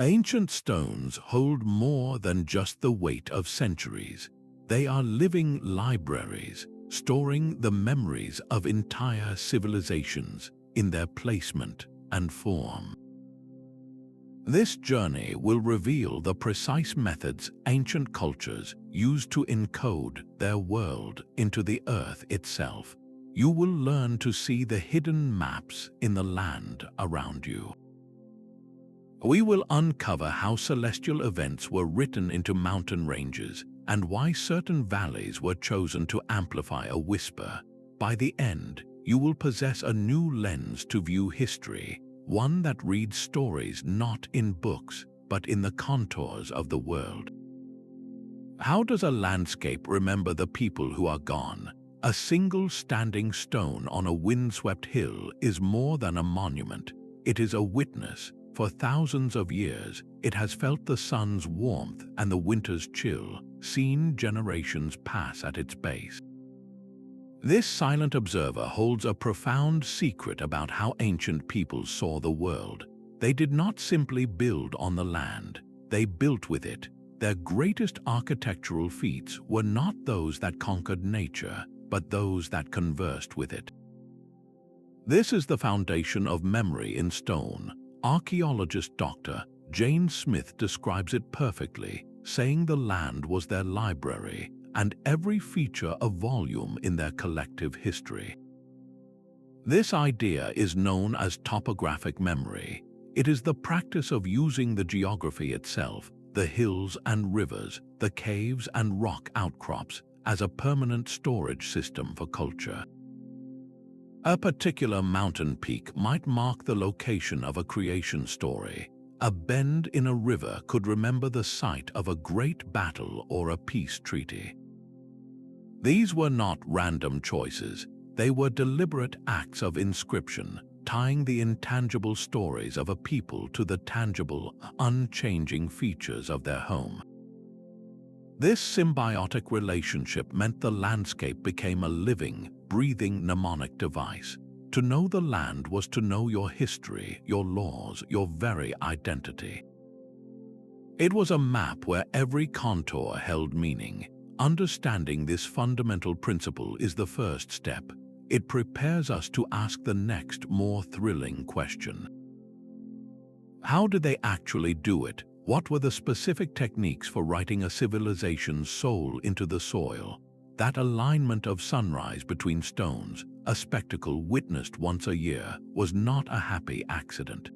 Ancient stones hold more than just the weight of centuries. They are living libraries, storing the memories of entire civilizations in their placement and form. This journey will reveal the precise methods ancient cultures used to encode their world into the earth itself. You will learn to see the hidden maps in the land around you. We will uncover how celestial events were written into mountain ranges and why certain valleys were chosen to amplify a whisper. By the end, you will possess a new lens to view history, one that reads stories not in books, but in the contours of the world. How does a landscape remember the people who are gone? A single standing stone on a windswept hill is more than a monument. It is a witness. For thousands of years, it has felt the sun's warmth and the winter's chill, seen generations pass at its base. This silent observer holds a profound secret about how ancient peoples saw the world. They did not simply build on the land, they built with it. Their greatest architectural feats were not those that conquered nature, but those that conversed with it. This is the foundation of memory in stone. Archaeologist Dr. Jane Smith describes it perfectly, saying the land was their library and every feature a volume in their collective history. This idea is known as topographic memory. It is the practice of using the geography itself, the hills and rivers, the caves and rock outcrops, as a permanent storage system for culture. A particular mountain peak might mark the location of a creation story. A bend in a river could remember the site of a great battle or a peace treaty. These were not random choices. They were deliberate acts of inscription, tying the intangible stories of a people to the tangible, unchanging features of their home. This symbiotic relationship meant the landscape became a living, breathing mnemonic device. To know the land was to know your history, your laws, your very identity. It was a map where every contour held meaning. Understanding this fundamental principle is the first step. It prepares us to ask the next, more thrilling question. How did they actually do it? What were the specific techniques for writing a civilization's soul into the soil? That alignment of sunrise between stones, a spectacle witnessed once a year, was not a happy accident.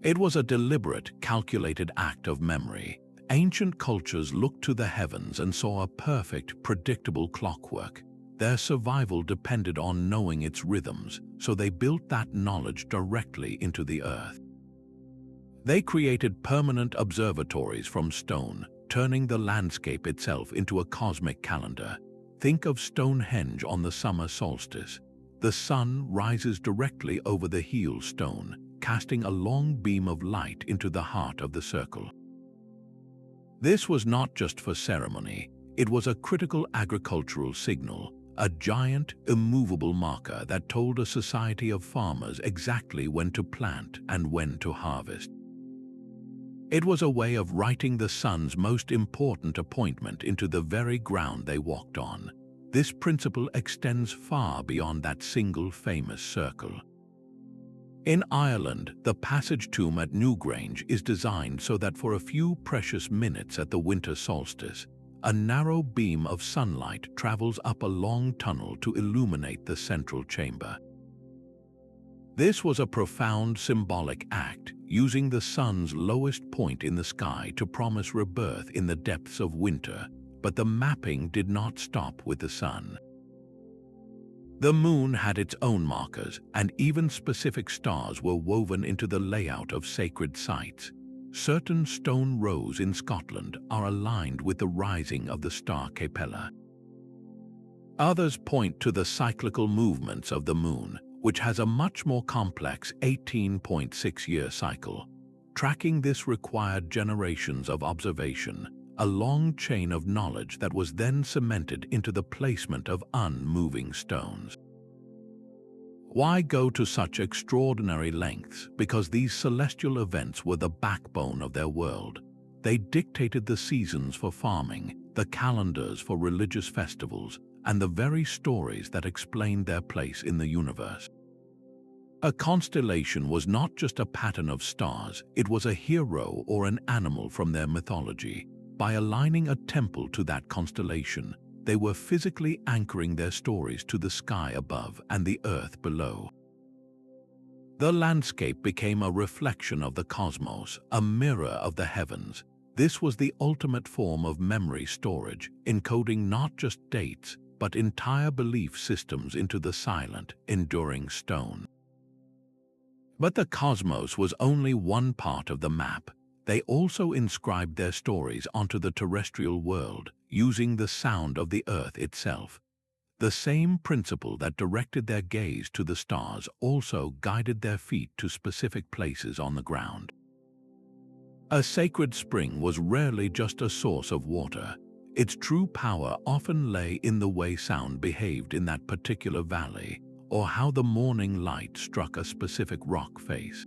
It was a deliberate, calculated act of memory. Ancient cultures looked to the heavens and saw a perfect, predictable clockwork. Their survival depended on knowing its rhythms, so they built that knowledge directly into the earth. They created permanent observatories from stone, turning the landscape itself into a cosmic calendar. Think of Stonehenge on the summer solstice. The sun rises directly over the heel stone, casting a long beam of light into the heart of the circle. This was not just for ceremony, it was a critical agricultural signal, a giant, immovable marker that told a society of farmers exactly when to plant and when to harvest. It was a way of writing the sun's most important appointment into the very ground they walked on. This principle extends far beyond that single famous circle. In Ireland, the passage tomb at Newgrange is designed so that for a few precious minutes at the winter solstice, a narrow beam of sunlight travels up a long tunnel to illuminate the central chamber. This was a profound symbolic act, using the sun's lowest point in the sky to promise rebirth in the depths of winter, but the mapping did not stop with the sun. The moon had its own markers, and even specific stars were woven into the layout of sacred sites. Certain stone rows in Scotland are aligned with the rising of the star Capella. Others point to the cyclical movements of the moon, which has a much more complex 18.6-year cycle. Tracking this required generations of observation, a long chain of knowledge that was then cemented into the placement of unmoving stones. Why go to such extraordinary lengths? Because these celestial events were the backbone of their world. They dictated the seasons for farming, the calendars for religious festivals, and the very stories that explained their place in the universe. A constellation was not just a pattern of stars, it was a hero or an animal from their mythology. By aligning a temple to that constellation, they were physically anchoring their stories to the sky above and the earth below. The landscape became a reflection of the cosmos, a mirror of the heavens. This was the ultimate form of memory storage, encoding not just dates, but entire belief systems into the silent, enduring stone. But the cosmos was only one part of the map. They also inscribed their stories onto the terrestrial world, using the sound of the earth itself. The same principle that directed their gaze to the stars also guided their feet to specific places on the ground. A sacred spring was rarely just a source of water. Its true power often lay in the way sound behaved in that particular valley, or how the morning light struck a specific rock face.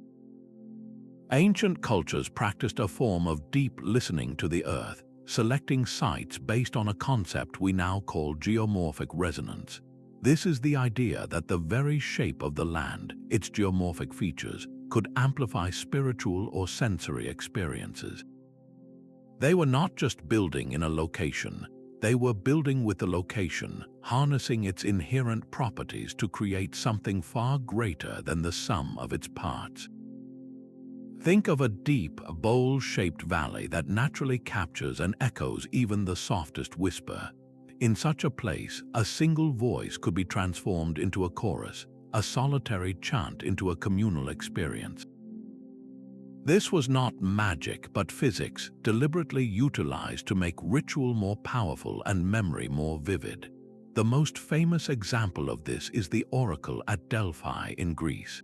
Ancient cultures practiced a form of deep listening to the earth, selecting sites based on a concept we now call geomorphic resonance. This is the idea that the very shape of the land, its geomorphic features, could amplify spiritual or sensory experiences. They were not just building in a location, they were building with the location, harnessing its inherent properties to create something far greater than the sum of its parts. Think of a deep, bowl-shaped valley that naturally captures and echoes even the softest whisper. In such a place, a single voice could be transformed into a chorus, a solitary chant into a communal experience. This was not magic, but physics, deliberately utilized to make ritual more powerful and memory more vivid. The most famous example of this is the oracle at Delphi in Greece.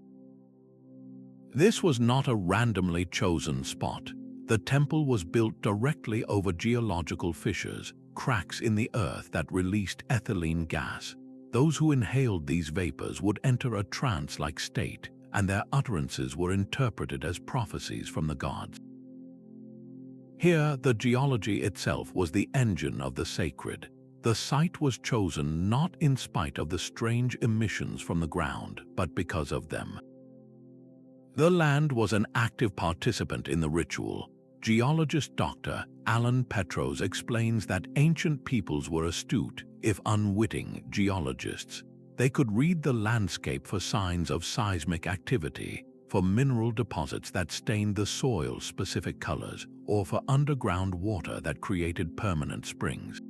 This was not a randomly chosen spot. The temple was built directly over geological fissures, cracks in the earth that released ethylene gas. Those who inhaled these vapors would enter a trance-like state, and their utterances were interpreted as prophecies from the gods. Here, the geology itself was the engine of the sacred. The site was chosen not in spite of the strange emissions from the ground, but because of them. The land was an active participant in the ritual. Geologist Dr. Alan Petros explains that ancient peoples were astute, if unwitting, geologists. They could read the landscape for signs of seismic activity, for mineral deposits that stained the soil's specific colors, or for underground water that created permanent springs.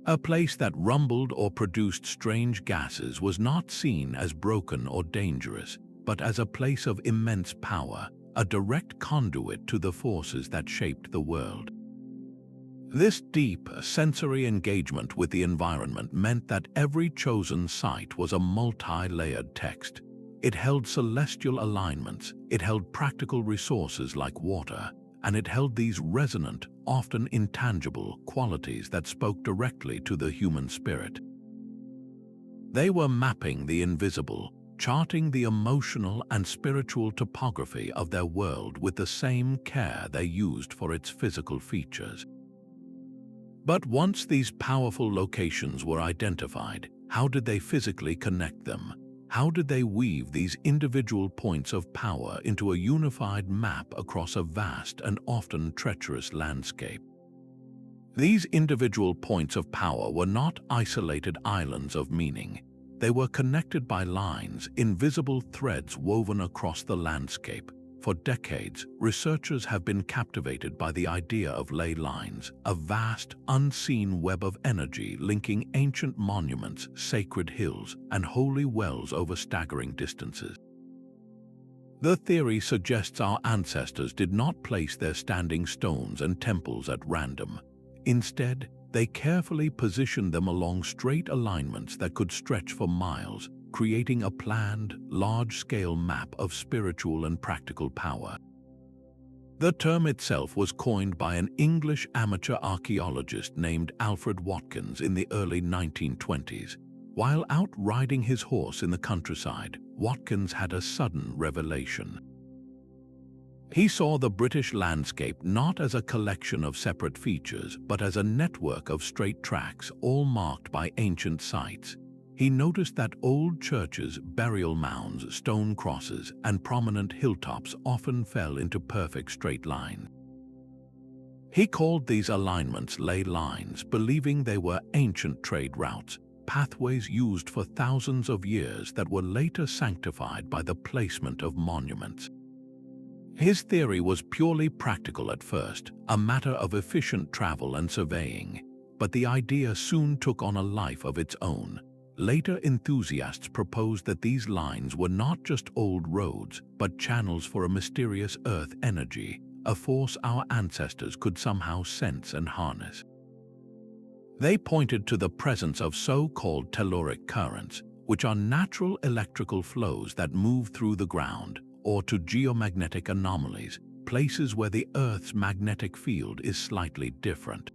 A place that rumbled or produced strange gases was not seen as broken or dangerous, but as a place of immense power, a direct conduit to the forces that shaped the world. This deep, sensory engagement with the environment meant that every chosen site was a multi-layered text. It held celestial alignments, it held practical resources like water, and it held these resonant, often intangible, qualities that spoke directly to the human spirit. They were mapping the invisible, charting the emotional and spiritual topography of their world with the same care they used for its physical features. But once these powerful locations were identified, how did they physically connect them? How did they weave these individual points of power into a unified map across a vast and often treacherous landscape? These individual points of power were not isolated islands of meaning. They were connected by lines, invisible threads woven across the landscape. For decades, researchers have been captivated by the idea of ley lines, a vast, unseen web of energy linking ancient monuments, sacred hills, and holy wells over staggering distances. The theory suggests our ancestors did not place their standing stones and temples at random. Instead, they carefully positioned them along straight alignments that could stretch for miles, creating a planned, large-scale map of spiritual and practical power. The term itself was coined by an English amateur archaeologist named Alfred Watkins in the early 1920s. While out riding his horse in the countryside, Watkins had a sudden revelation. He saw the British landscape not as a collection of separate features, but as a network of straight tracks, all marked by ancient sites. He noticed that old churches, burial mounds, stone crosses, and prominent hilltops often fell into perfect straight lines. He called these alignments ley lines, believing they were ancient trade routes, pathways used for thousands of years that were later sanctified by the placement of monuments. His theory was purely practical at first, a matter of efficient travel and surveying, but the idea soon took on a life of its own. Later enthusiasts proposed that these lines were not just old roads, but channels for a mysterious earth energy, a force our ancestors could somehow sense and harness. They pointed to the presence of so-called telluric currents, which are natural electrical flows that move through the ground, or to geomagnetic anomalies, places where the Earth's magnetic field is slightly different.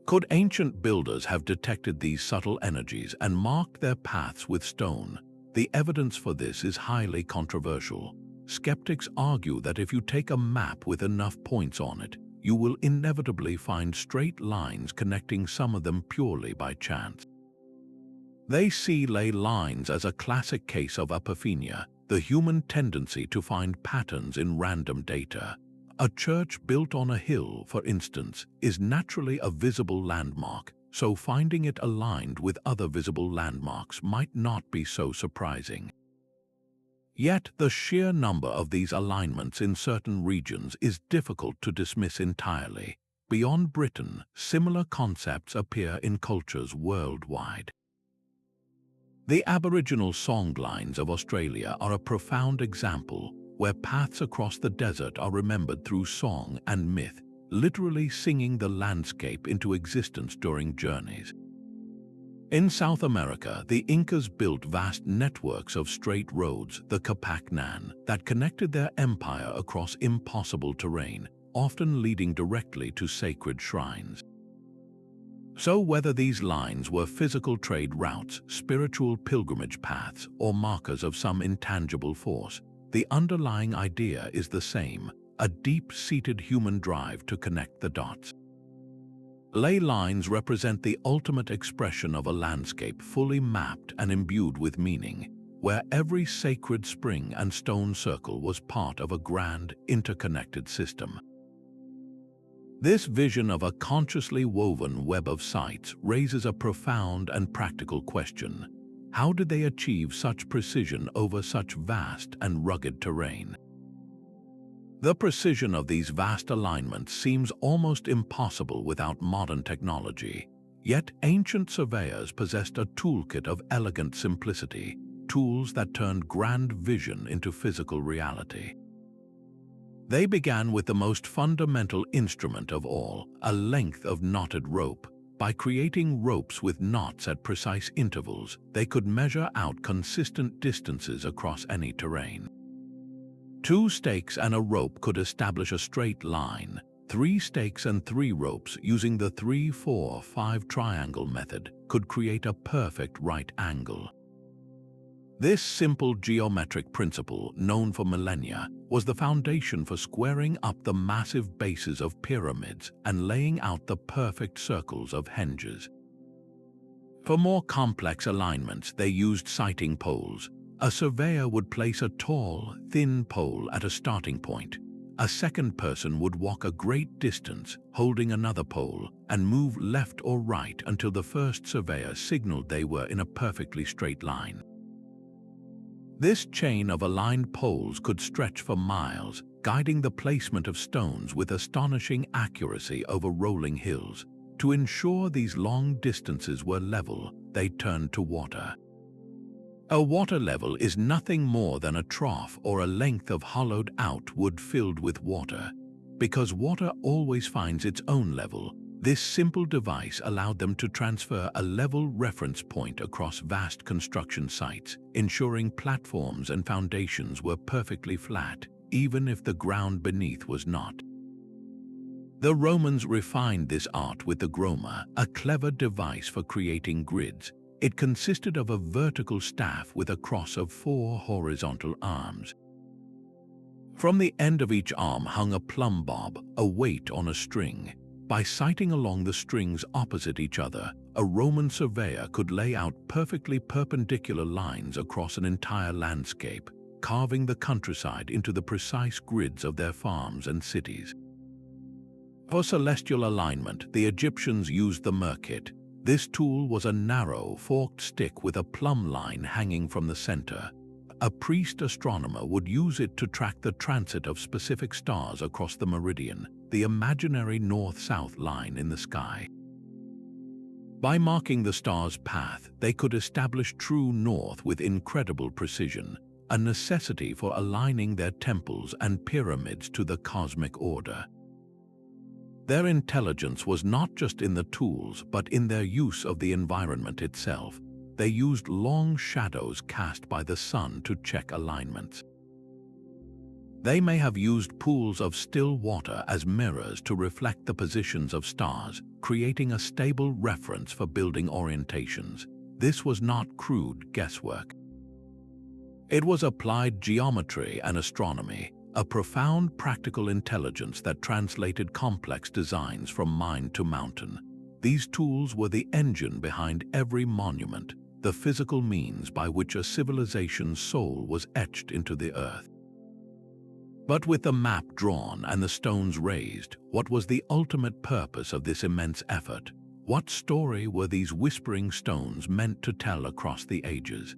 Could ancient builders have detected these subtle energies and marked their paths with stone? The evidence for this is highly controversial. Skeptics argue that if you take a map with enough points on it, you will inevitably find straight lines connecting some of them purely by chance. They see ley lines as a classic case of apophenia, the human tendency to find patterns in random data. A church built on a hill, for instance, is naturally a visible landmark, so finding it aligned with other visible landmarks might not be so surprising. Yet the sheer number of these alignments in certain regions is difficult to dismiss entirely. Beyond Britain, similar concepts appear in cultures worldwide. The Aboriginal Songlines of Australia are a profound example, where paths across the desert are remembered through song and myth, literally singing the landscape into existence during journeys. In South America, the Incas built vast networks of straight roads, the Capacnan, that connected their empire across impossible terrain, often leading directly to sacred shrines. So whether these lines were physical trade routes, spiritual pilgrimage paths, or markers of some intangible force, the underlying idea is the same, a deep-seated human drive to connect the dots. Ley lines represent the ultimate expression of a landscape fully mapped and imbued with meaning, where every sacred spring and stone circle was part of a grand, interconnected system. This vision of a consciously woven web of sites raises a profound and practical question. How did they achieve such precision over such vast and rugged terrain? The precision of these vast alignments seems almost impossible without modern technology. Yet ancient surveyors possessed a toolkit of elegant simplicity, tools that turned grand vision into physical reality. They began with the most fundamental instrument of all, a length of knotted rope. By creating ropes with knots at precise intervals, they could measure out consistent distances across any terrain. 2 stakes and a rope could establish a straight line. 3 stakes and 3 ropes using the 3-4-5 triangle method could create a perfect right angle. This simple geometric principle, known for millennia, was the foundation for squaring up the massive bases of pyramids and laying out the perfect circles of henges. For more complex alignments, they used sighting poles. A surveyor would place a tall, thin pole at a starting point. A second person would walk a great distance, holding another pole, and move left or right until the first surveyor signaled they were in a perfectly straight line. This chain of aligned poles could stretch for miles, guiding the placement of stones with astonishing accuracy over rolling hills. To ensure these long distances were level, they turned to water. A water level is nothing more than a trough or a length of hollowed-out wood filled with water. Because water always finds its own level, this simple device allowed them to transfer a level reference point across vast construction sites, ensuring platforms and foundations were perfectly flat, even if the ground beneath was not. The Romans refined this art with the groma, a clever device for creating grids. It consisted of a vertical staff with a cross of 4 horizontal arms. From the end of each arm hung a plumb bob, a weight on a string. By sighting along the strings opposite each other, a Roman surveyor could lay out perfectly perpendicular lines across an entire landscape, carving the countryside into the precise grids of their farms and cities. For celestial alignment, the Egyptians used the merkit. This tool was a narrow, forked stick with a plumb line hanging from the center. A priest astronomer would use it to track the transit of specific stars across the meridian, the imaginary north-south line in the sky. By marking the star's path, they could establish true north with incredible precision, a necessity for aligning their temples and pyramids to the cosmic order. Their intelligence was not just in the tools, but in their use of the environment itself. They used long shadows cast by the sun to check alignments. They may have used pools of still water as mirrors to reflect the positions of stars, creating a stable reference for building orientations. This was not crude guesswork. It was applied geometry and astronomy, a profound practical intelligence that translated complex designs from mine to mountain. These tools were the engine behind every monument, the physical means by which a civilization's soul was etched into the earth. But with the map drawn and the stones raised, what was the ultimate purpose of this immense effort? What story were these whispering stones meant to tell across the ages?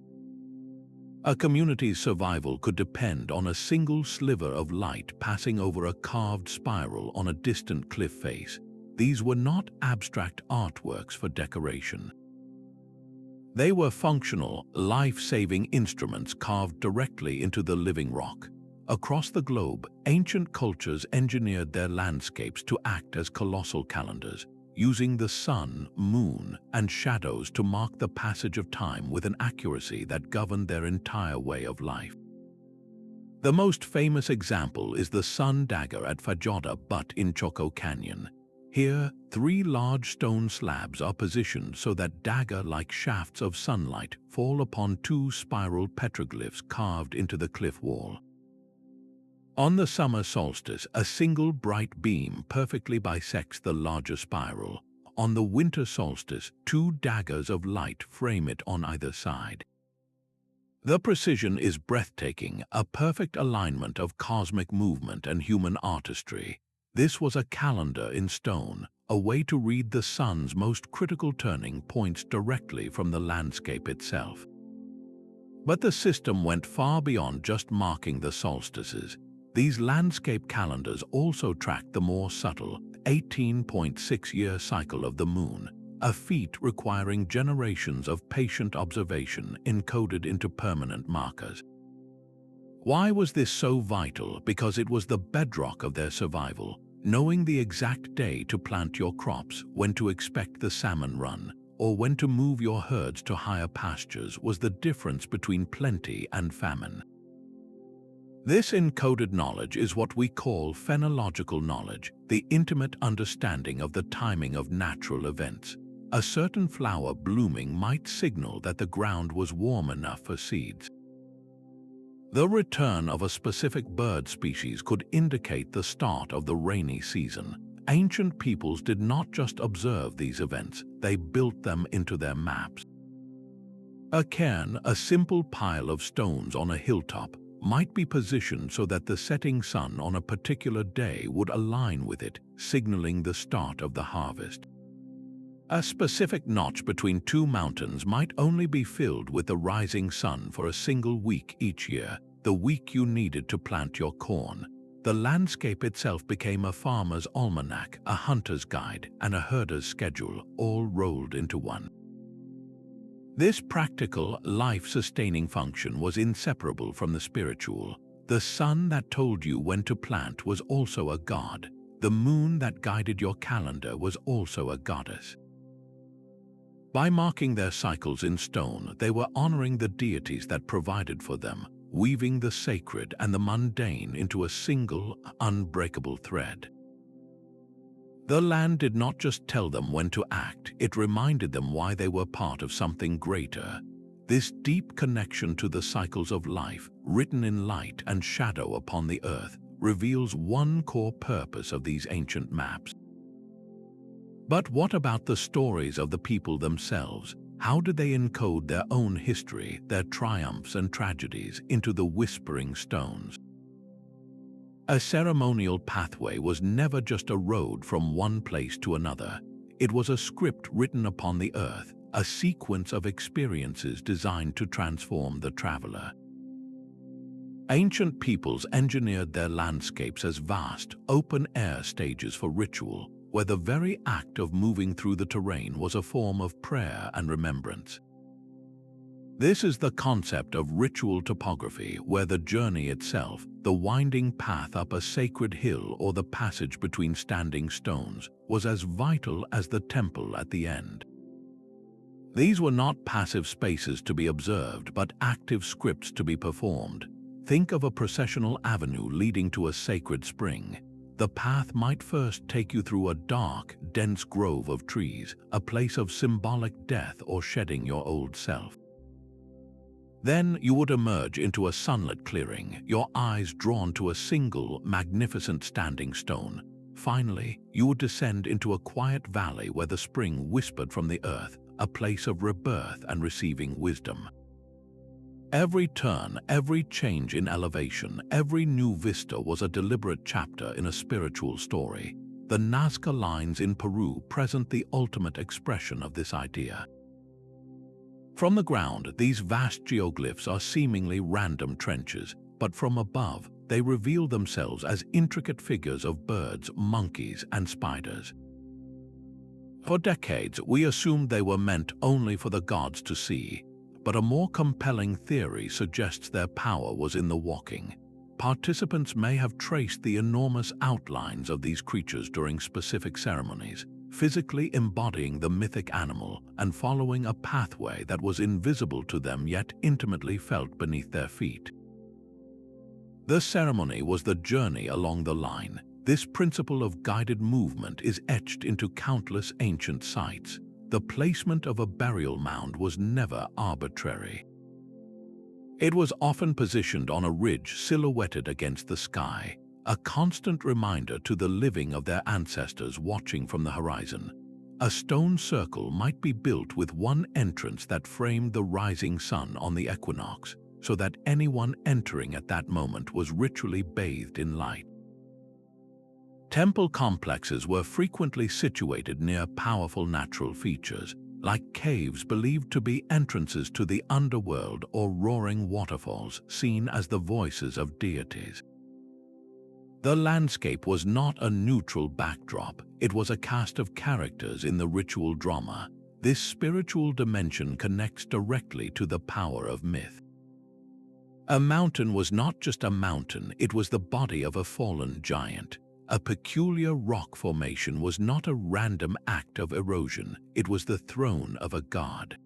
A community's survival could depend on a single sliver of light passing over a carved spiral on a distant cliff face. These were not abstract artworks for decoration. They were functional, life-saving instruments carved directly into the living rock. Across the globe, ancient cultures engineered their landscapes to act as colossal calendars, using the sun, moon, and shadows to mark the passage of time with an accuracy that governed their entire way of life. The most famous example is the sun dagger at Fajoda Butte in Choco Canyon. Here, 3 large stone slabs are positioned so that dagger-like shafts of sunlight fall upon 2 spiral petroglyphs carved into the cliff wall. On the summer solstice, a single bright beam perfectly bisects the larger spiral. On the winter solstice, 2 daggers of light frame it on either side. The precision is breathtaking, a perfect alignment of cosmic movement and human artistry. This was a calendar in stone, a way to read the sun's most critical turning points directly from the landscape itself. But the system went far beyond just marking the solstices. These landscape calendars also tracked the more subtle 18.6-year cycle of the moon, a feat requiring generations of patient observation encoded into permanent markers. Why was this so vital? Because it was the bedrock of their survival. Knowing the exact day to plant your crops, when to expect the salmon run, or when to move your herds to higher pastures was the difference between plenty and famine. This encoded knowledge is what we call phenological knowledge, the intimate understanding of the timing of natural events. A certain flower blooming might signal that the ground was warm enough for seeds. The return of a specific bird species could indicate the start of the rainy season. Ancient peoples did not just observe these events, they built them into their maps. A cairn, a simple pile of stones on a hilltop, might be positioned so that the setting sun on a particular day would align with it, signaling the start of the harvest. A specific notch between 2 mountains might only be filled with the rising sun for a single week each year, the week you needed to plant your corn. The landscape itself became a farmer's almanac, a hunter's guide, and a herder's schedule, all rolled into one. This practical, life-sustaining function was inseparable from the spiritual. The sun that told you when to plant was also a god. The moon that guided your calendar was also a goddess. By marking their cycles in stone, they were honoring the deities that provided for them, weaving the sacred and the mundane into a single, unbreakable thread. The land did not just tell them when to act, it reminded them why they were part of something greater. This deep connection to the cycles of life, written in light and shadow upon the earth, reveals one core purpose of these ancient maps. But what about the stories of the people themselves? How did they encode their own history, their triumphs and tragedies, into the whispering stones? A ceremonial pathway was never just a road from one place to another. It was a script written upon the earth, a sequence of experiences designed to transform the traveler. Ancient peoples engineered their landscapes as vast, open-air stages for ritual, where the very act of moving through the terrain was a form of prayer and remembrance. This is the concept of ritual topography, where the journey itself, the winding path up a sacred hill or the passage between standing stones, was as vital as the temple at the end. These were not passive spaces to be observed, but active scripts to be performed. Think of a processional avenue leading to a sacred spring. The path might first take you through a dark, dense grove of trees, a place of symbolic death or shedding your old self. Then you would emerge into a sunlit clearing, your eyes drawn to a single, magnificent standing stone. Finally, you would descend into a quiet valley where the spring whispered from the earth, a place of rebirth and receiving wisdom. Every turn, every change in elevation, every new vista was a deliberate chapter in a spiritual story. The Nazca lines in Peru present the ultimate expression of this idea. From the ground, these vast geoglyphs are seemingly random trenches, but from above, they reveal themselves as intricate figures of birds, monkeys, and spiders. For decades, we assumed they were meant only for the gods to see, but a more compelling theory suggests their power was in the walking. Participants may have traced the enormous outlines of these creatures during specific ceremonies, physically embodying the mythic animal and following a pathway that was invisible to them yet intimately felt beneath their feet. The ceremony was the journey along the line. This principle of guided movement is etched into countless ancient sites. The placement of a burial mound was never arbitrary. It was often positioned on a ridge silhouetted against the sky, a constant reminder to the living of their ancestors watching from the horizon. A stone circle might be built with one entrance that framed the rising sun on the equinox, so that anyone entering at that moment was ritually bathed in light. Temple complexes were frequently situated near powerful natural features, like caves believed to be entrances to the underworld or roaring waterfalls seen as the voices of deities. The landscape was not a neutral backdrop, it was a cast of characters in the ritual drama. This spiritual dimension connects directly to the power of myth. A mountain was not just a mountain, it was the body of a fallen giant. A peculiar rock formation was not a random act of erosion, it was the throne of a god.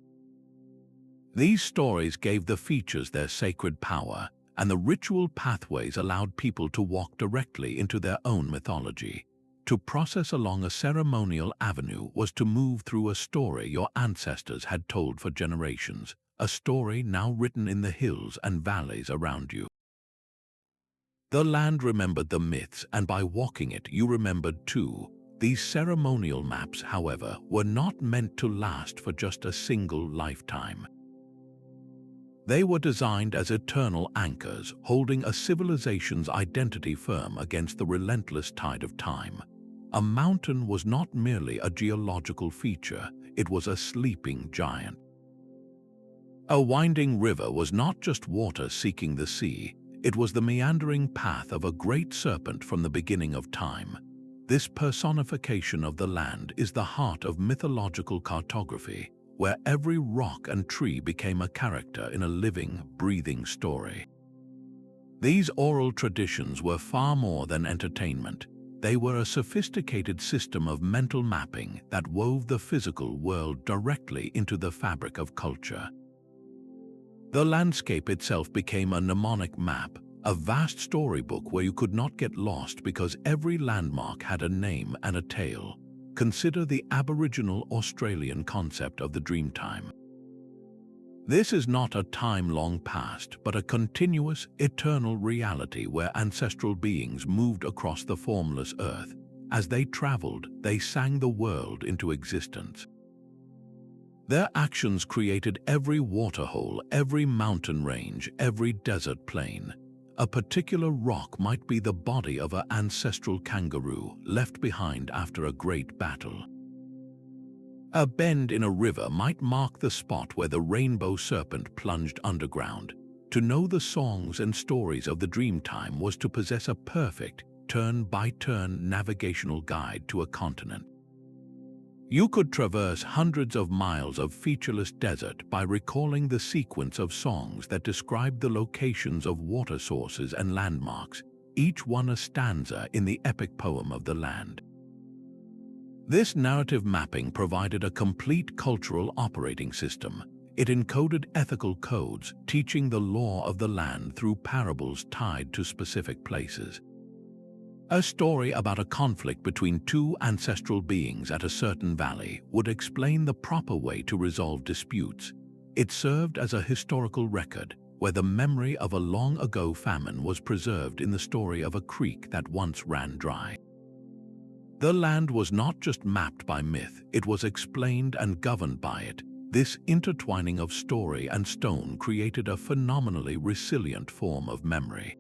These stories gave the features their sacred power, and the ritual pathways allowed people to walk directly into their own mythology. To process along a ceremonial avenue was to move through a story your ancestors had told for generations, a story now written in the hills and valleys around you. The land remembered the myths, and by walking it, you remembered too. These ceremonial maps, however, were not meant to last for just a single lifetime. They were designed as eternal anchors, holding a civilization's identity firm against the relentless tide of time. A mountain was not merely a geological feature, it was a sleeping giant. A winding river was not just water seeking the sea, it was the meandering path of a great serpent from the beginning of time. This personification of the land is the heart of mythological cartography, where every rock and tree became a character in a living, breathing story. These oral traditions were far more than entertainment. They were a sophisticated system of mental mapping that wove the physical world directly into the fabric of culture. The landscape itself became a mnemonic map, a vast storybook where you could not get lost because every landmark had a name and a tale. Consider the Aboriginal Australian concept of the Dreamtime. This is not a time long past, but a continuous, eternal reality where ancestral beings moved across the formless earth. As they traveled, they sang the world into existence. Their actions created every waterhole, every mountain range, every desert plain. A particular rock might be the body of an ancestral kangaroo left behind after a great battle. A bend in a river might mark the spot where the rainbow serpent plunged underground. To know the songs and stories of the Dreamtime was to possess a perfect, turn-by-turn navigational guide to a continent. You could traverse hundreds of miles of featureless desert by recalling the sequence of songs that described the locations of water sources and landmarks, each one a stanza in the epic poem of the land. This narrative mapping provided a complete cultural operating system. It encoded ethical codes, teaching the law of the land through parables tied to specific places. A story about a conflict between two ancestral beings at a certain valley would explain the proper way to resolve disputes. It served as a historical record, where the memory of a long-ago famine was preserved in the story of a creek that once ran dry. The land was not just mapped by myth, it was explained and governed by it. This intertwining of story and stone created a phenomenally resilient form of memory.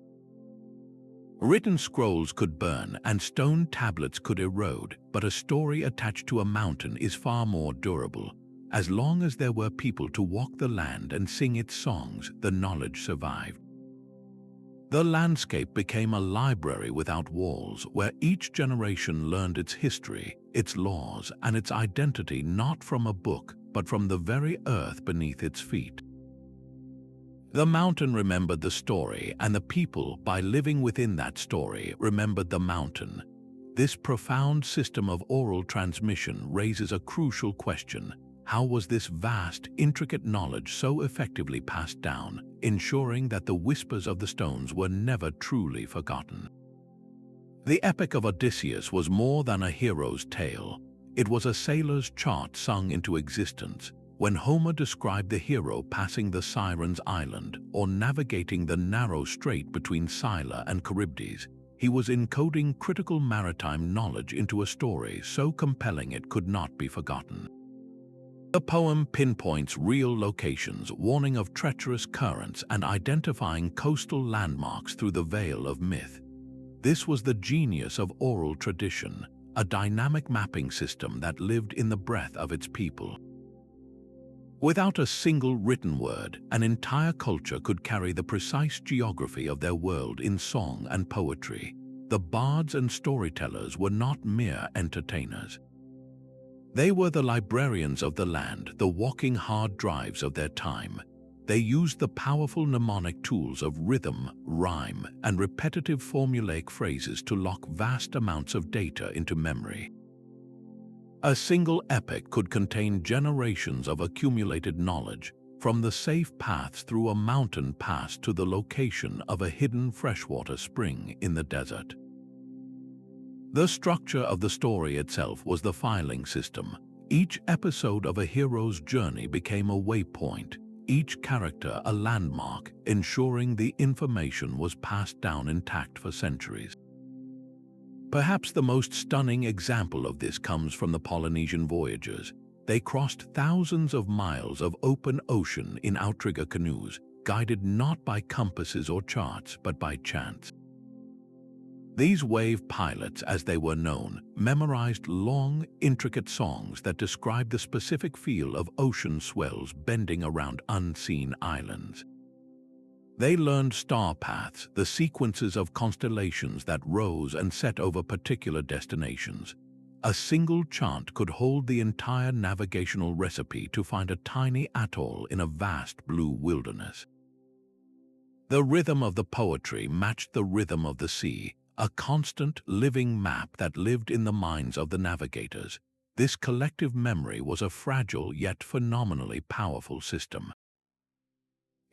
Written scrolls could burn and stone tablets could erode, but a story attached to a mountain is far more durable. As long as there were people to walk the land and sing its songs, the knowledge survived. The landscape became a library without walls, where each generation learned its history, its laws, and its identity not from a book, but from the very earth beneath its feet. The mountain remembered the story, and the people, by living within that story, remembered the mountain. This profound system of oral transmission raises a crucial question. How was this vast, intricate knowledge so effectively passed down, ensuring that the whispers of the stones were never truly forgotten? The Epic of Odysseus was more than a hero's tale. It was a sailor's chart sung into existence. When Homer described the hero passing the Sirens' Island or navigating the narrow strait between Scylla and Charybdis, he was encoding critical maritime knowledge into a story so compelling it could not be forgotten. The poem pinpoints real locations, warning of treacherous currents and identifying coastal landmarks through the veil of myth. This was the genius of oral tradition, a dynamic mapping system that lived in the breath of its people. Without a single written word, an entire culture could carry the precise geography of their world in song and poetry. The bards and storytellers were not mere entertainers. They were the librarians of the land, the walking hard drives of their time. They used the powerful mnemonic tools of rhythm, rhyme, and repetitive formulaic phrases to lock vast amounts of data into memory. A single epic could contain generations of accumulated knowledge, from the safe paths through a mountain pass to the location of a hidden freshwater spring in the desert. The structure of the story itself was the filing system. Each episode of a hero's journey became a waypoint, each character a landmark, ensuring the information was passed down intact for centuries. Perhaps the most stunning example of this comes from the Polynesian voyagers. They crossed thousands of miles of open ocean in outrigger canoes, guided not by compasses or charts, but by chance. These wave pilots, as they were known, memorized long, intricate songs that described the specific feel of ocean swells bending around unseen islands. They learned star paths, the sequences of constellations that rose and set over particular destinations. A single chant could hold the entire navigational recipe to find a tiny atoll in a vast blue wilderness. The rhythm of the poetry matched the rhythm of the sea, a constant, living map that lived in the minds of the navigators. This collective memory was a fragile yet phenomenally powerful system.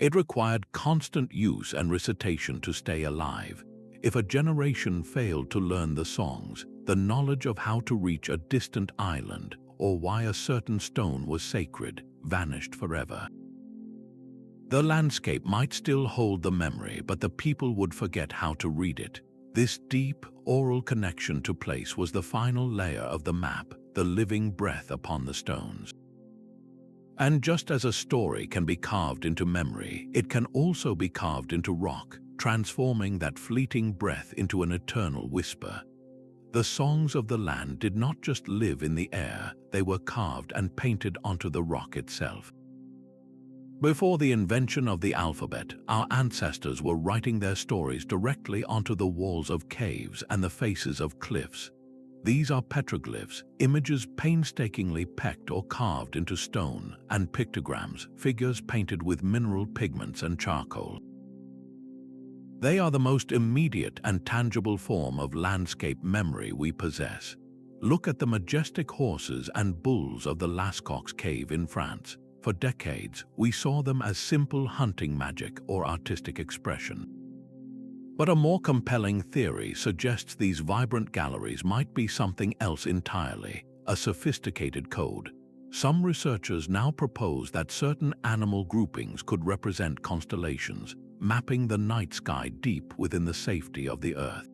It required constant use and recitation to stay alive. If a generation failed to learn the songs, the knowledge of how to reach a distant island or why a certain stone was sacred vanished forever. The landscape might still hold the memory, but the people would forget how to read it. This deep, oral connection to place was the final layer of the map, the living breath upon the stones. And just as a story can be carved into memory, it can also be carved into rock, transforming that fleeting breath into an eternal whisper. The songs of the land did not just live in the air, they were carved and painted onto the rock itself. Before the invention of the alphabet, our ancestors were writing their stories directly onto the walls of caves and the faces of cliffs. These are petroglyphs, images painstakingly pecked or carved into stone, and pictograms, figures painted with mineral pigments and charcoal. They are the most immediate and tangible form of landscape memory we possess. Look at the majestic horses and bulls of the Lascaux cave in France. For decades, we saw them as simple hunting magic or artistic expression. But a more compelling theory suggests these vibrant galleries might be something else entirely, a sophisticated code. Some researchers now propose that certain animal groupings could represent constellations, mapping the night sky deep within the safety of the Earth.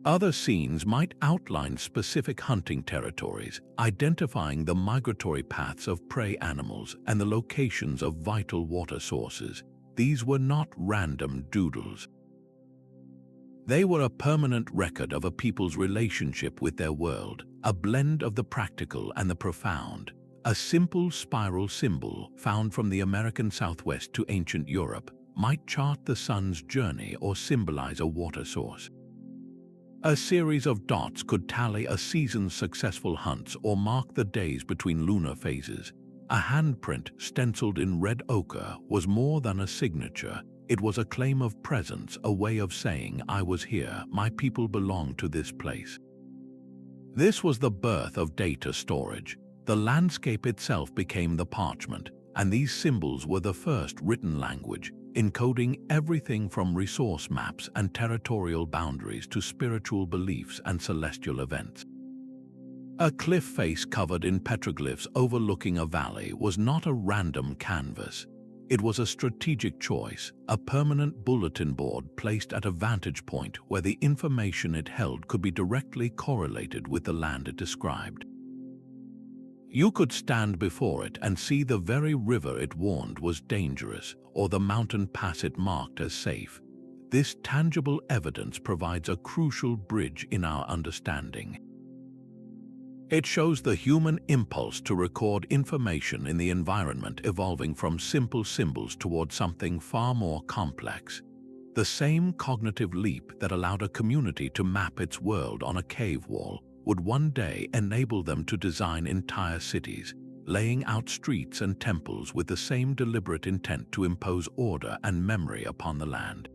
Other scenes might outline specific hunting territories, identifying the migratory paths of prey animals and the locations of vital water sources. These were not random doodles. They were a permanent record of a people's relationship with their world, a blend of the practical and the profound. A simple spiral symbol found from the American Southwest to ancient Europe might chart the sun's journey or symbolize a water source. A series of dots could tally a season's successful hunts or mark the days between lunar phases. A handprint stenciled in red ochre was more than a signature. It was a claim of presence, a way of saying, "I was here, my people belong to this place." This was the birth of data storage. The landscape itself became the parchment, and these symbols were the first written language, encoding everything from resource maps and territorial boundaries to spiritual beliefs and celestial events. A cliff face covered in petroglyphs overlooking a valley was not a random canvas. It was a strategic choice, a permanent bulletin board placed at a vantage point where the information it held could be directly correlated with the land it described. You could stand before it and see the very river it warned was dangerous, or the mountain pass it marked as safe. This tangible evidence provides a crucial bridge in our understanding. It shows the human impulse to record information in the environment evolving from simple symbols toward something far more complex. The same cognitive leap that allowed a community to map its world on a cave wall would one day enable them to design entire cities, laying out streets and temples with the same deliberate intent to impose order and memory upon the land.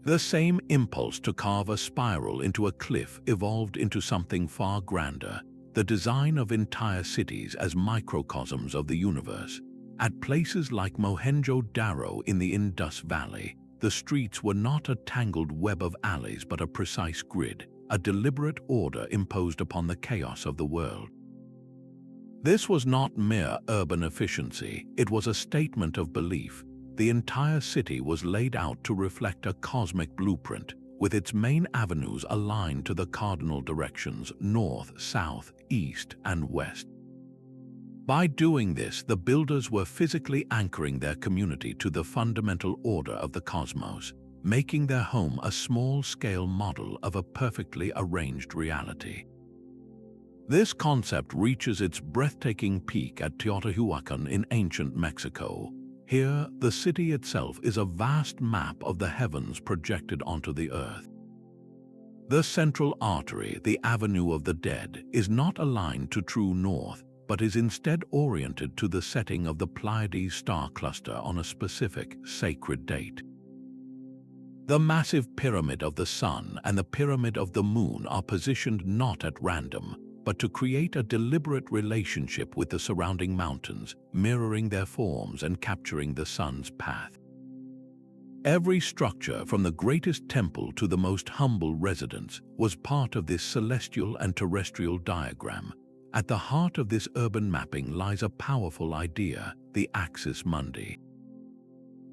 The same impulse to carve a spiral into a cliff evolved into something far grander, the design of entire cities as microcosms of the universe. At places like Mohenjo-Daro in the Indus Valley, the streets were not a tangled web of alleys but a precise grid, a deliberate order imposed upon the chaos of the world. This was not mere urban efficiency, it was a statement of belief. The entire city was laid out to reflect a cosmic blueprint, with its main avenues aligned to the cardinal directions north, south, east, and west. By doing this, the builders were physically anchoring their community to the fundamental order of the cosmos, making their home a small-scale model of a perfectly arranged reality. This concept reaches its breathtaking peak at Teotihuacan in ancient Mexico. Here, the city itself is a vast map of the heavens projected onto the earth. The central artery, the Avenue of the Dead, is not aligned to true north, but is instead oriented to the setting of the Pleiades star cluster on a specific, sacred date. The massive pyramid of the sun and the pyramid of the moon are positioned not at random, but to create a deliberate relationship with the surrounding mountains, mirroring their forms and capturing the sun's path. Every structure, from the greatest temple to the most humble residence, was part of this celestial and terrestrial diagram. At the heart of this urban mapping lies a powerful idea, the axis mundi.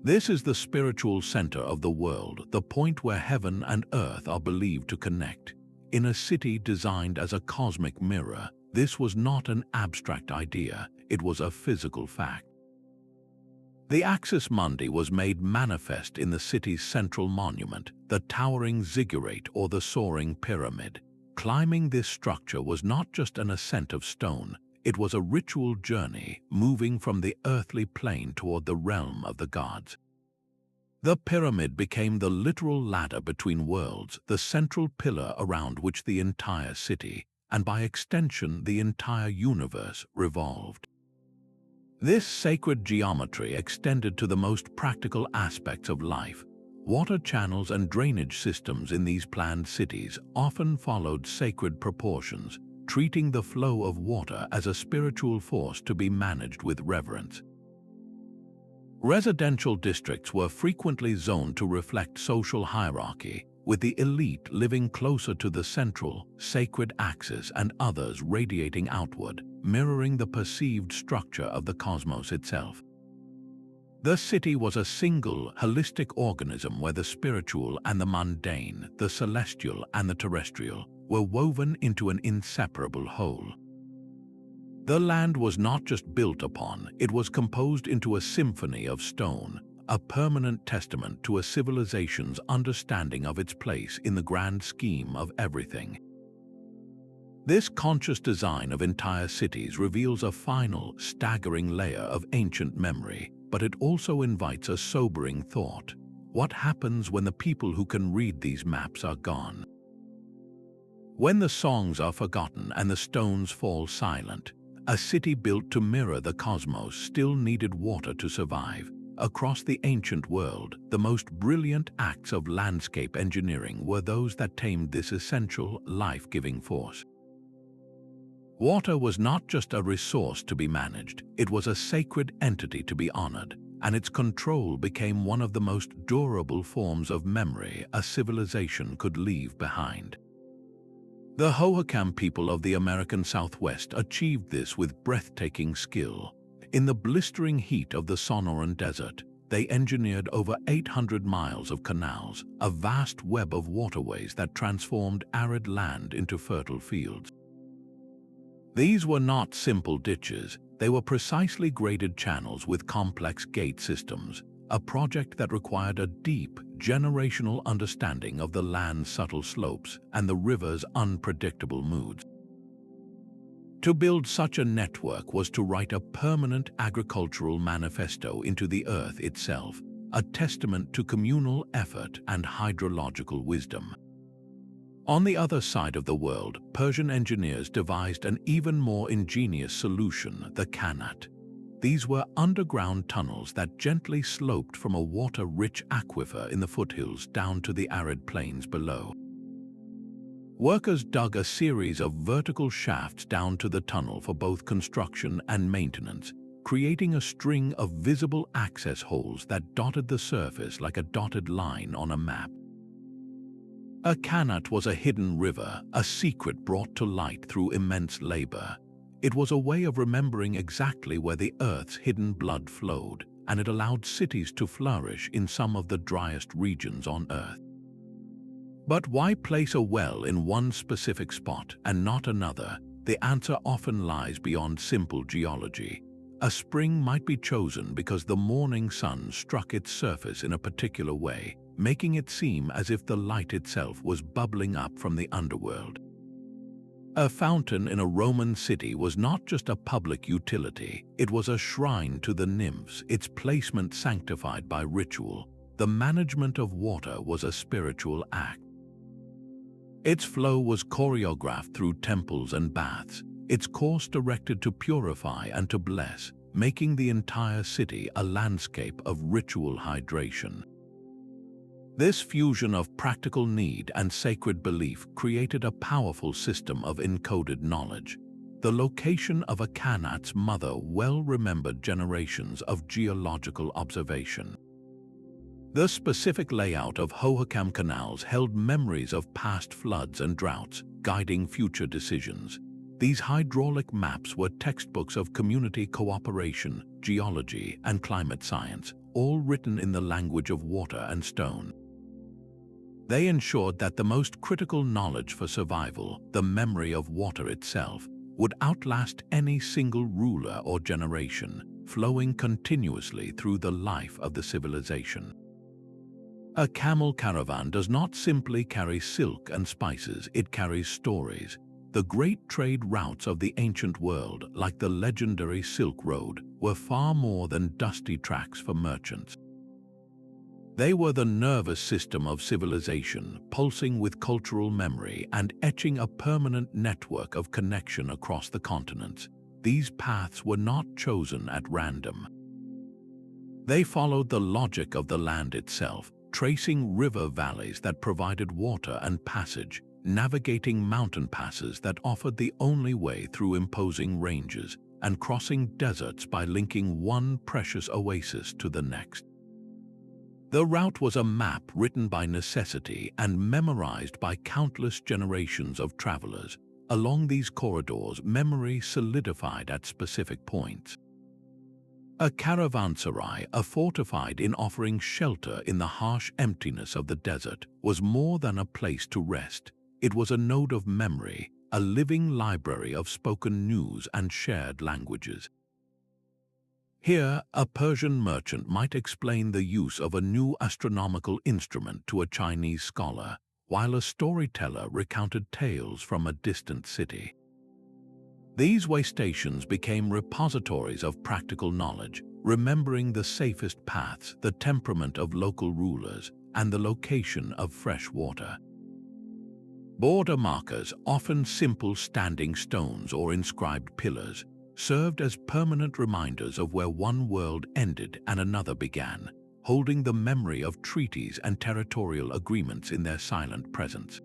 This is the spiritual center of the world, the point where heaven and earth are believed to connect. In a city designed as a cosmic mirror, this was not an abstract idea, it was a physical fact. The axis mundi was made manifest in the city's central monument, the towering ziggurat or the soaring pyramid. Climbing this structure was not just an ascent of stone, it was a ritual journey, moving from the earthly plane toward the realm of the gods. The pyramid became the literal ladder between worlds, the central pillar around which the entire city, and by extension the entire universe, revolved. This sacred geometry extended to the most practical aspects of life. Water channels and drainage systems in these planned cities often followed sacred proportions, treating the flow of water as a spiritual force to be managed with reverence. Residential districts were frequently zoned to reflect social hierarchy, with the elite living closer to the central, sacred axis and others radiating outward, mirroring the perceived structure of the cosmos itself. The city was a single, holistic organism where the spiritual and the mundane, the celestial and the terrestrial, were woven into an inseparable whole. The land was not just built upon, it was composed into a symphony of stone, a permanent testament to a civilization's understanding of its place in the grand scheme of everything. This conscious design of entire cities reveals a final, staggering layer of ancient memory, but it also invites a sobering thought. What happens when the people who can read these maps are gone? When the songs are forgotten and the stones fall silent, a city built to mirror the cosmos still needed water to survive. Across the ancient world, the most brilliant acts of landscape engineering were those that tamed this essential, life-giving force. Water was not just a resource to be managed, it was a sacred entity to be honored, and its control became one of the most durable forms of memory a civilization could leave behind. The Hohokam people of the American Southwest achieved this with breathtaking skill. In the blistering heat of the Sonoran Desert, they engineered over 800 miles of canals, a vast web of waterways that transformed arid land into fertile fields. These were not simple ditches, they were precisely graded channels with complex gate systems, a project that required a deep, generational understanding of the land's subtle slopes and the river's unpredictable moods. To build such a network was to write a permanent agricultural manifesto into the earth itself, a testament to communal effort and hydrological wisdom. On the other side of the world, Persian engineers devised an even more ingenious solution, the kanat. These were underground tunnels that gently sloped from a water-rich aquifer in the foothills down to the arid plains below. Workers dug a series of vertical shafts down to the tunnel for both construction and maintenance, creating a string of visible access holes that dotted the surface like a dotted line on a map. A kanat was a hidden river, a secret brought to light through immense labor. It was a way of remembering exactly where the earth's hidden blood flowed, and it allowed cities to flourish in some of the driest regions on earth. But why place a well in one specific spot and not another? The answer often lies beyond simple geology. A spring might be chosen because the morning sun struck its surface in a particular way, making it seem as if the light itself was bubbling up from the underworld. A fountain in a Roman city was not just a public utility, it was a shrine to the nymphs, its placement sanctified by ritual. The management of water was a spiritual act. Its flow was choreographed through temples and baths, its course directed to purify and to bless, making the entire city a landscape of ritual hydration. This fusion of practical need and sacred belief created a powerful system of encoded knowledge. The location of a Kanat's mother well remembered generations of geological observation. The specific layout of Hohokam canals held memories of past floods and droughts, guiding future decisions. These hydraulic maps were textbooks of community cooperation, geology, and climate science, all written in the language of water and stone. They ensured that the most critical knowledge for survival, the memory of water itself, would outlast any single ruler or generation, flowing continuously through the life of the civilization. A camel caravan does not simply carry silk and spices, it carries stories. The great trade routes of the ancient world, like the legendary Silk Road, were far more than dusty tracks for merchants. They were the nervous system of civilization, pulsing with cultural memory and etching a permanent network of connection across the continents. These paths were not chosen at random. They followed the logic of the land itself, tracing river valleys that provided water and passage, navigating mountain passes that offered the only way through imposing ranges, and crossing deserts by linking one precious oasis to the next. The route was a map written by necessity and memorized by countless generations of travelers. Along these corridors, memory solidified at specific points. A caravanserai, a fortified in offering shelter in the harsh emptiness of the desert, was more than a place to rest. It was a node of memory, a living library of spoken news and shared languages. Here, a Persian merchant might explain the use of a new astronomical instrument to a Chinese scholar, while a storyteller recounted tales from a distant city. These way stations became repositories of practical knowledge, remembering the safest paths, the temperament of local rulers, and the location of fresh water. Border markers, often simple standing stones or inscribed pillars, served as permanent reminders of where one world ended and another began, holding the memory of treaties and territorial agreements in their silent presence.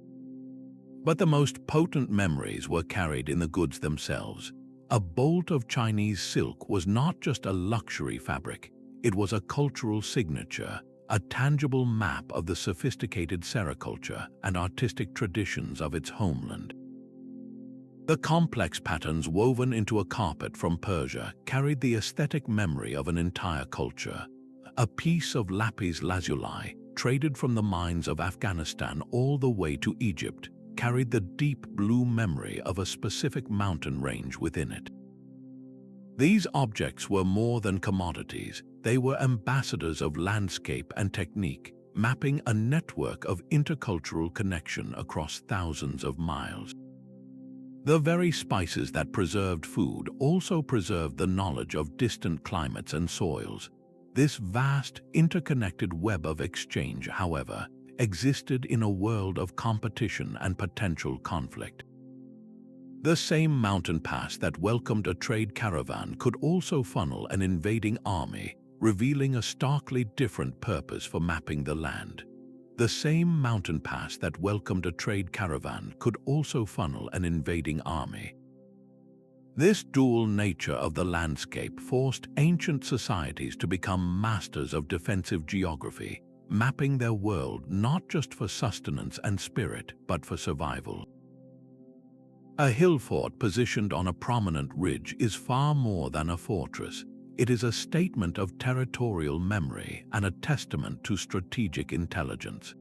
But the most potent memories were carried in the goods themselves. A bolt of Chinese silk was not just a luxury fabric, it was a cultural signature, a tangible map of the sophisticated sericulture and artistic traditions of its homeland. The complex patterns woven into a carpet from Persia carried the aesthetic memory of an entire culture. A piece of lapis lazuli, traded from the mines of Afghanistan all the way to Egypt, carried the deep blue memory of a specific mountain range within it. These objects were more than commodities, they were ambassadors of landscape and technique, mapping a network of intercultural connection across thousands of miles. The very spices that preserved food also preserved the knowledge of distant climates and soils. This vast, interconnected web of exchange, however, existed in a world of competition and potential conflict. The same mountain pass that welcomed a trade caravan could also funnel an invading army, revealing a starkly different purpose for mapping the land. The same mountain pass that welcomed a trade caravan could also funnel an invading army. This dual nature of the landscape forced ancient societies to become masters of defensive geography, mapping their world not just for sustenance and spirit, but for survival. A hill fort positioned on a prominent ridge is far more than a fortress. It is a statement of territorial memory and a testament to strategic intelligence.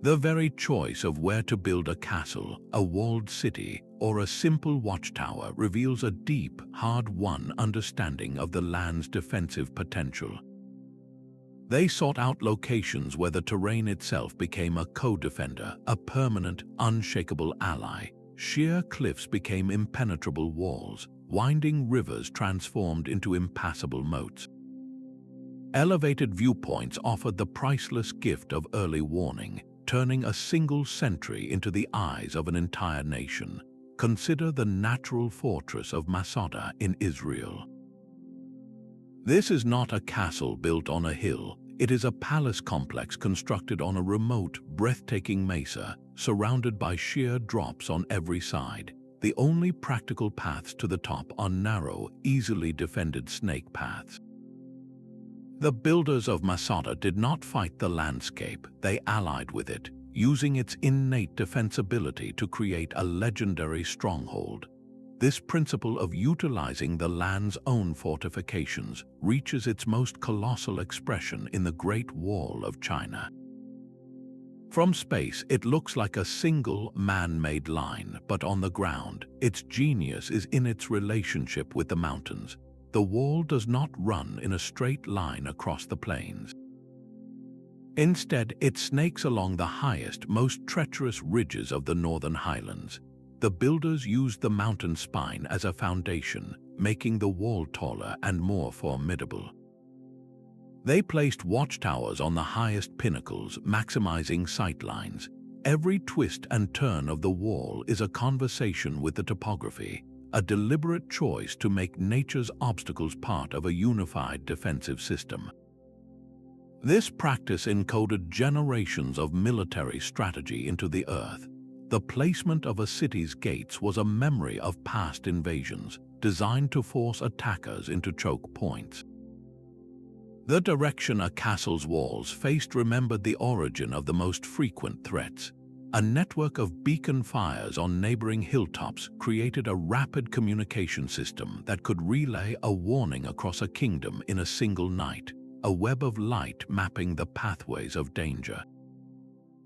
The very choice of where to build a castle, a walled city, or a simple watchtower reveals a deep, hard-won understanding of the land's defensive potential. They sought out locations where the terrain itself became a co-defender, a permanent, unshakable ally. Sheer cliffs became impenetrable walls, winding rivers transformed into impassable moats. Elevated viewpoints offered the priceless gift of early warning, turning a single sentry into the eyes of an entire nation. Consider the natural fortress of Masada in Israel. This is not a castle built on a hill, It is a palace complex constructed on a remote, breathtaking mesa, surrounded by sheer drops on every side. The only practical paths to the top are narrow, easily defended snake paths. The builders of Masada did not fight the landscape, they allied with it, using its innate defensibility to create a legendary stronghold. This principle of utilizing the land's own fortifications reaches its most colossal expression in the Great Wall of China. From space, it looks like a single man-made line, but on the ground, its genius is in its relationship with the mountains. The wall does not run in a straight line across the plains. Instead, it snakes along the highest, most treacherous ridges of the northern highlands. The builders used the mountain spine as a foundation, making the wall taller and more formidable. They placed watchtowers on the highest pinnacles, maximizing sightlines. Every twist and turn of the wall is a conversation with the topography, a deliberate choice to make nature's obstacles part of a unified defensive system. This practice encoded generations of military strategy into the earth. The placement of a city's gates was a memory of past invasions, designed to force attackers into choke points. The direction a castle's walls faced remembered the origin of the most frequent threats. A network of beacon fires on neighboring hilltops created a rapid communication system that could relay a warning across a kingdom in a single night, a web of light mapping the pathways of danger.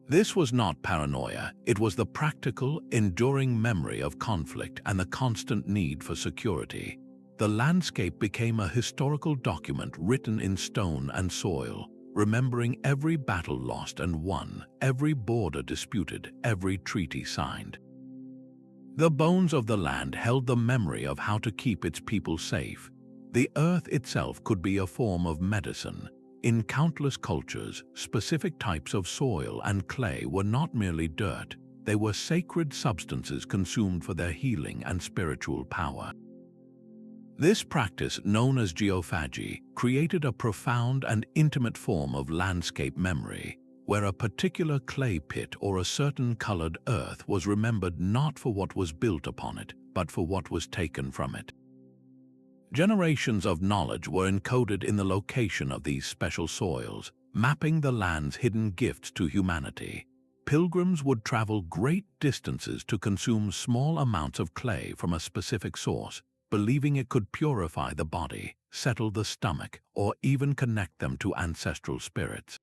This was not paranoia, it was the practical, enduring memory of conflict and the constant need for security. The landscape became a historical document written in stone and soil, remembering every battle lost and won, every border disputed, every treaty signed. The bones of the land held the memory of how to keep its people safe. The earth itself could be a form of medicine. In countless cultures, specific types of soil and clay were not merely dirt, they were sacred substances consumed for their healing and spiritual power. This practice, known as geophagy, created a profound and intimate form of landscape memory, where a particular clay pit or a certain colored earth was remembered not for what was built upon it, but for what was taken from it. Generations of knowledge were encoded in the location of these special soils, mapping the land's hidden gifts to humanity. Pilgrims would travel great distances to consume small amounts of clay from a specific source, believing it could purify the body, settle the stomach, or even connect them to ancestral spirits.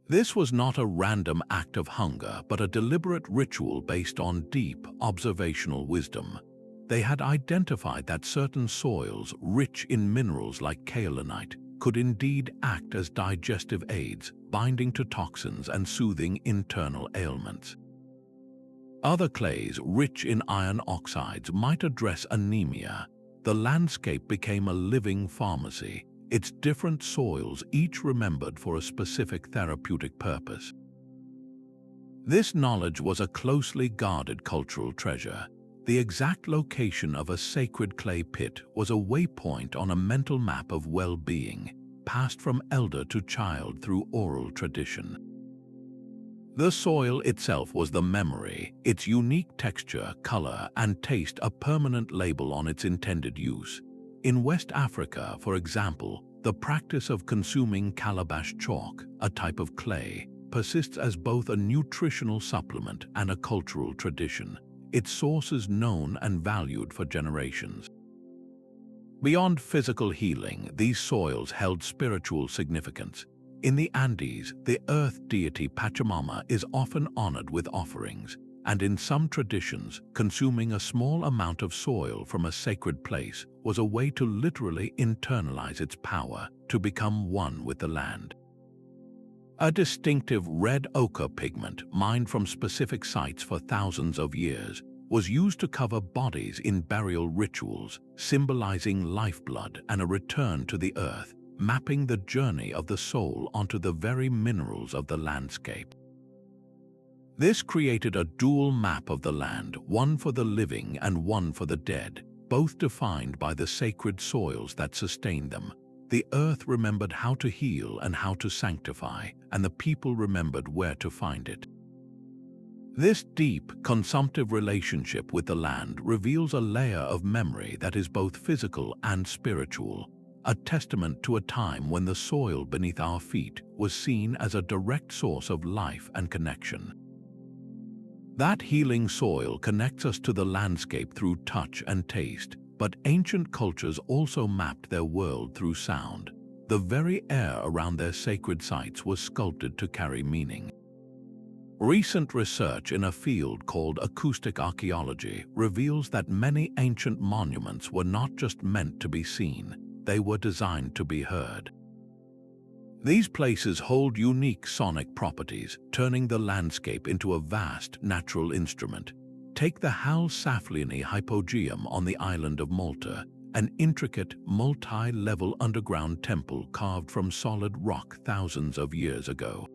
This was not a random act of hunger, but a deliberate ritual based on deep observational wisdom. They had identified that certain soils, rich in minerals like kaolinite, could indeed act as digestive aids, binding to toxins and soothing internal ailments. Other clays, rich in iron oxides, might address anemia. The landscape became a living pharmacy, its different soils each remembered for a specific therapeutic purpose. This knowledge was a closely guarded cultural treasure. The exact location of a sacred clay pit was a waypoint on a mental map of well-being, passed from elder to child through oral tradition. The soil itself was the memory, its unique texture, color, and taste a permanent label on its intended use. In West Africa, for example, the practice of consuming calabash chalk, a type of clay, persists as both a nutritional supplement and a cultural tradition, its sources known and valued for generations. Beyond physical healing, these soils held spiritual significance. In the Andes, the earth deity Pachamama is often honored with offerings, and in some traditions, consuming a small amount of soil from a sacred place was a way to literally internalize its power, to become one with the land. A distinctive red ochre pigment, mined from specific sites for thousands of years, was used to cover bodies in burial rituals, symbolizing lifeblood and a return to the earth, mapping the journey of the soul onto the very minerals of the landscape. This created a dual map of the land, one for the living and one for the dead, both defined by the sacred soils that sustained them. the earth remembered how to heal and how to sanctify, and the people remembered where to find it. This deep, consumptive relationship with the land reveals a layer of memory that is both physical and spiritual, a testament to a time when the soil beneath our feet was seen as a direct source of life and connection. That healing soil connects us to the landscape through touch and taste, but ancient cultures also mapped their world through sound. The very air around their sacred sites was sculpted to carry meaning. Recent research in a field called Acoustic Archaeology reveals that many ancient monuments were not just meant to be seen, they were designed to be heard. These places hold unique sonic properties, turning the landscape into a vast natural instrument. Take the Hal Saflieni Hypogeum on the island of Malta, an intricate, multi-level underground temple carved from solid rock thousands of years ago.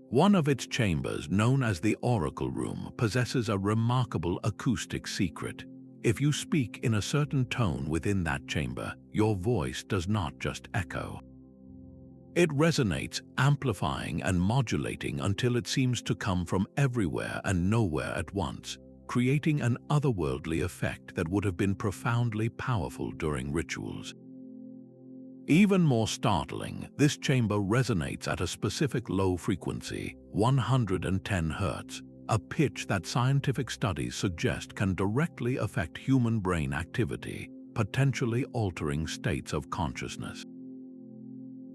One of its chambers, known as the Oracle Room, possesses a remarkable acoustic secret. If you speak in a certain tone within that chamber, your voice does not just echo. It resonates, amplifying and modulating until it seems to come from everywhere and nowhere at once, creating an otherworldly effect that would have been profoundly powerful during rituals. Even more startling, this chamber resonates at a specific low frequency, 110 Hz, a pitch that scientific studies suggest can directly affect human brain activity, potentially altering states of consciousness.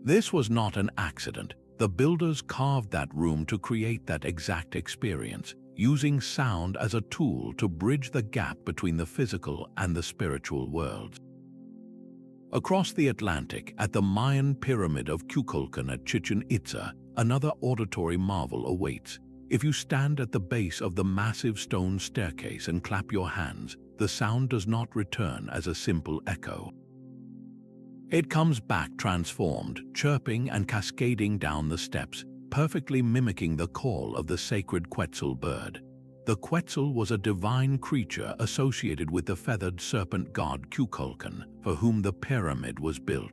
This was not an accident. The builders carved that room to create that exact experience, using sound as a tool to bridge the gap between the physical and the spiritual worlds. Across the Atlantic, at the Mayan pyramid of Kukulkan at Chichen Itza, another auditory marvel awaits. If you stand at the base of the massive stone staircase and clap your hands, the sound does not return as a simple echo. It comes back transformed, chirping and cascading down the steps, perfectly mimicking the call of the sacred Quetzal bird. The Quetzal was a divine creature associated with the feathered serpent god Kukulkan, for whom the pyramid was built.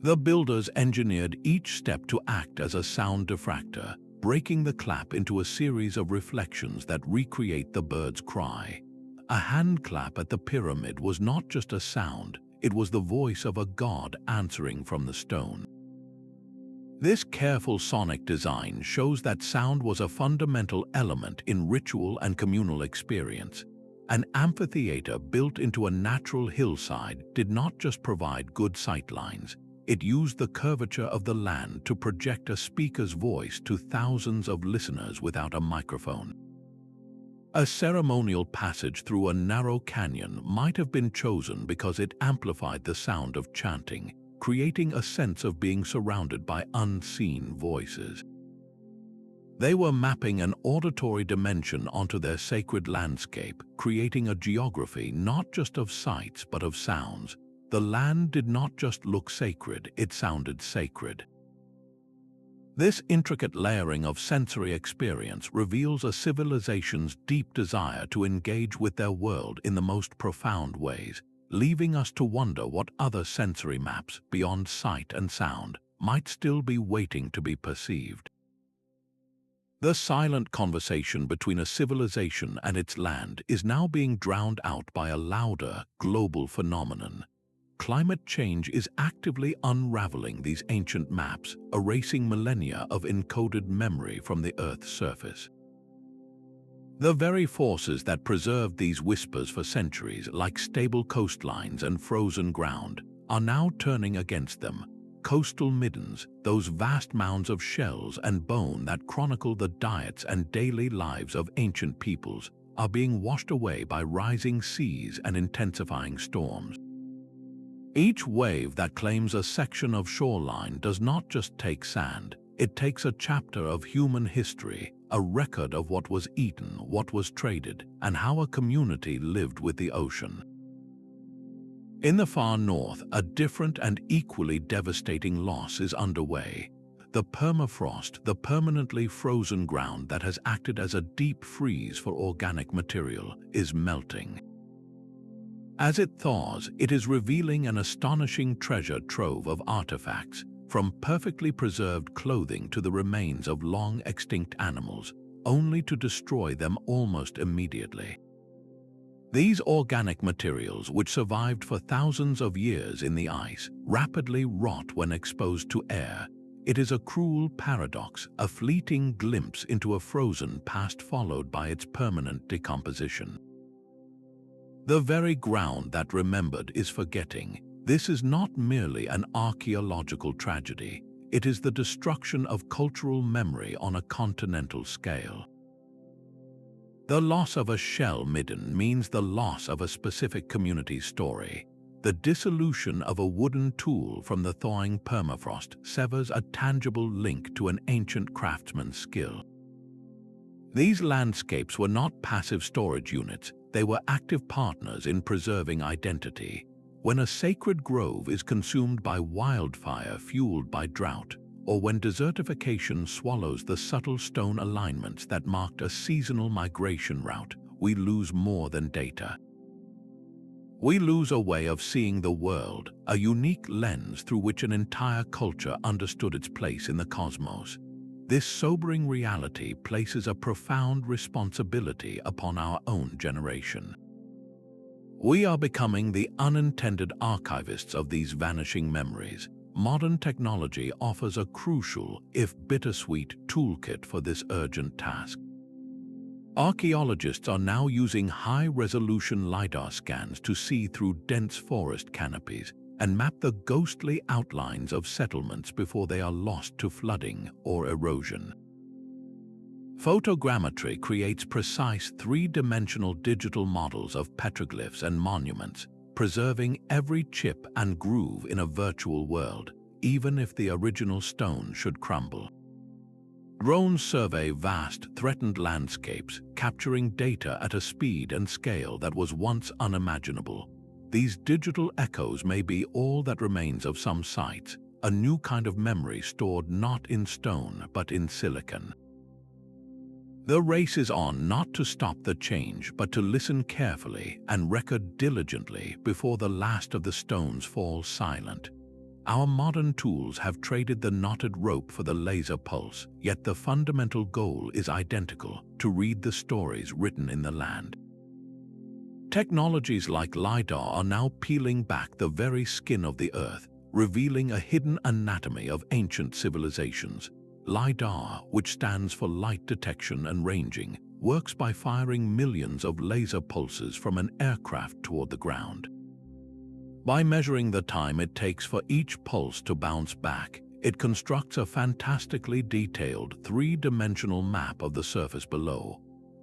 The builders engineered each step to act as a sound diffractor, breaking the clap into a series of reflections that recreate the bird's cry. A hand clap at the pyramid was not just a sound, it was the voice of a god answering from the stone. This careful sonic design shows that sound was a fundamental element in ritual and communal experience. An amphitheater built into a natural hillside did not just provide good sightlines, it used the curvature of the land to project a speaker's voice to thousands of listeners without a microphone. A ceremonial passage through a narrow canyon might have been chosen because it amplified the sound of chanting, creating a sense of being surrounded by unseen voices. They were mapping an auditory dimension onto their sacred landscape, creating a geography not just of sights but of sounds. The land did not just look sacred, it sounded sacred. This intricate layering of sensory experience reveals a civilization's deep desire to engage with their world in the most profound ways, leaving us to wonder what other sensory maps, beyond sight and sound, might still be waiting to be perceived. The silent conversation between a civilization and its land is now being drowned out by a louder, global phenomenon. Climate change is actively unraveling these ancient maps, erasing millennia of encoded memory from the Earth's surface. The very forces that preserved these whispers for centuries, like stable coastlines and frozen ground, are now turning against them. Coastal middens, those vast mounds of shells and bone that chronicle the diets and daily lives of ancient peoples, are being washed away by rising seas and intensifying storms. Each wave that claims a section of shoreline does not just take sand, it takes a chapter of human history, a record of what was eaten, what was traded, and how a community lived with the ocean. In the far north, a different and equally devastating loss is underway. The permafrost, the permanently frozen ground that has acted as a deep freeze for organic material, is melting. As it thaws, it is revealing an astonishing treasure trove of artifacts, from perfectly preserved clothing to the remains of long-extinct animals, only to destroy them almost immediately. These organic materials, which survived for thousands of years in the ice, rapidly rot when exposed to air. It is a cruel paradox, a fleeting glimpse into a frozen past followed by its permanent decomposition. The very ground that remembered is forgetting. This is not merely an archaeological tragedy. It is the destruction of cultural memory on a continental scale. The loss of a shell midden means the loss of a specific community's story. The dissolution of a wooden tool from the thawing permafrost severs a tangible link to an ancient craftsman's skill. These landscapes were not passive storage units, they were active partners in preserving identity. When a sacred grove is consumed by wildfire fueled by drought, or when desertification swallows the subtle stone alignments that marked a seasonal migration route, we lose more than data. We lose a way of seeing the world, a unique lens through which an entire culture understood its place in the cosmos. This sobering reality places a profound responsibility upon our own generation. We are becoming the unintended archivists of these vanishing memories. Modern technology offers a crucial, if bittersweet, toolkit for this urgent task. Archaeologists are now using high-resolution LiDAR scans to see through dense forest canopies and map the ghostly outlines of settlements before they are lost to flooding or erosion. Photogrammetry creates precise three-dimensional digital models of petroglyphs and monuments, preserving every chip and groove in a virtual world, even if the original stone should crumble. Drones survey vast, threatened landscapes, capturing data at a speed and scale that was once unimaginable. These digital echoes may be all that remains of some sites, a new kind of memory stored not in stone but in silicon. The race is on not to stop the change but to listen carefully and record diligently before the last of the stones falls silent. Our modern tools have traded the knotted rope for the laser pulse, yet the fundamental goal is identical: to read the stories written in the land. Technologies like LiDAR are now peeling back the very skin of the Earth, revealing a hidden anatomy of ancient civilizations. LiDAR, which stands for light detection and ranging, works by firing millions of laser pulses from an aircraft toward the ground. By measuring the time it takes for each pulse to bounce back, it constructs a fantastically detailed three-dimensional map of the surface below.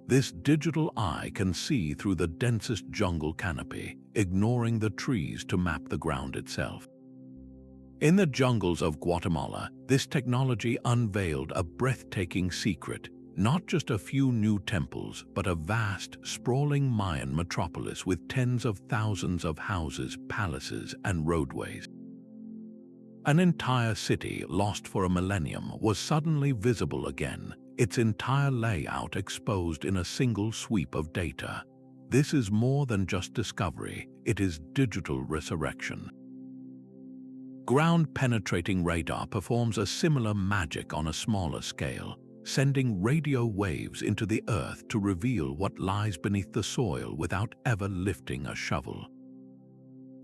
This digital eye can see through the densest jungle canopy, ignoring the trees to map the ground itself. In the jungles of Guatemala, this technology unveiled a breathtaking secret: not just a few new temples, but a vast, sprawling Mayan metropolis with tens of thousands of houses, palaces, and roadways. An entire city, lost for a millennium, was suddenly visible again, its entire layout exposed in a single sweep of data. This is more than just discovery, it is digital resurrection. Ground-penetrating radar performs a similar magic on a smaller scale, sending radio waves into the earth to reveal what lies beneath the soil without ever lifting a shovel.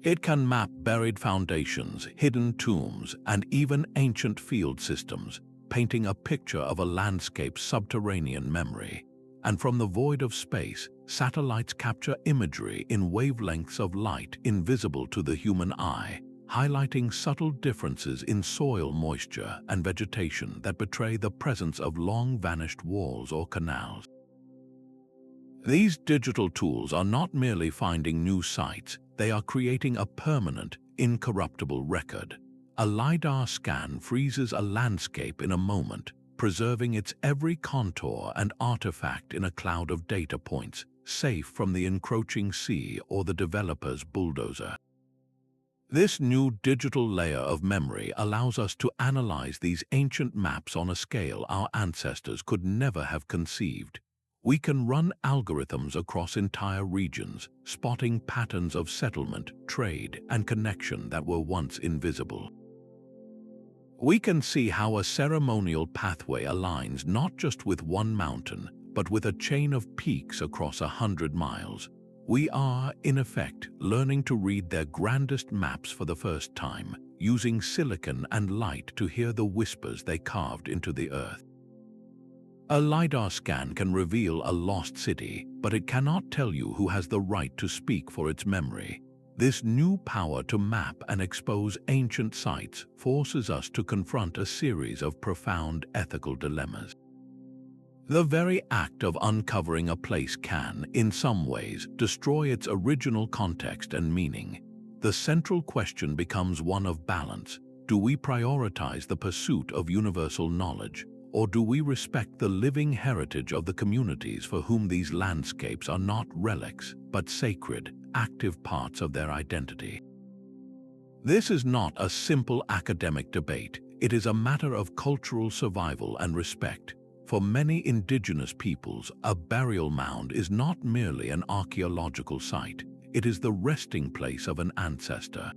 It can map buried foundations, hidden tombs, and even ancient field systems, painting a picture of a landscape's subterranean memory. And from the void of space, satellites capture imagery in wavelengths of light invisible to the human eye, highlighting subtle differences in soil moisture and vegetation that betray the presence of long-vanished walls or canals. These digital tools are not merely finding new sites, they are creating a permanent, incorruptible record. A LiDAR scan freezes a landscape in a moment, preserving its every contour and artifact in a cloud of data points, safe from the encroaching sea or the developer's bulldozer. This new digital layer of memory allows us to analyze these ancient maps on a scale our ancestors could never have conceived. We can run algorithms across entire regions, spotting patterns of settlement, trade, and connection that were once invisible. We can see how a ceremonial pathway aligns not just with one mountain, but with a chain of peaks across 100 miles. We are, in effect, learning to read their grandest maps for the first time, using silicon and light to hear the whispers they carved into the earth. A LiDAR scan can reveal a lost city, but it cannot tell you who has the right to speak for its memory. This new power to map and expose ancient sites forces us to confront a series of profound ethical dilemmas. The very act of uncovering a place can, in some ways, destroy its original context and meaning. The central question becomes one of balance. Do we prioritize the pursuit of universal knowledge, or do we respect the living heritage of the communities for whom these landscapes are not relics, but sacred, active parts of their identity? This is not a simple academic debate. It is a matter of cultural survival and respect. For many indigenous peoples, a burial mound is not merely an archaeological site. It is the resting place of an ancestor.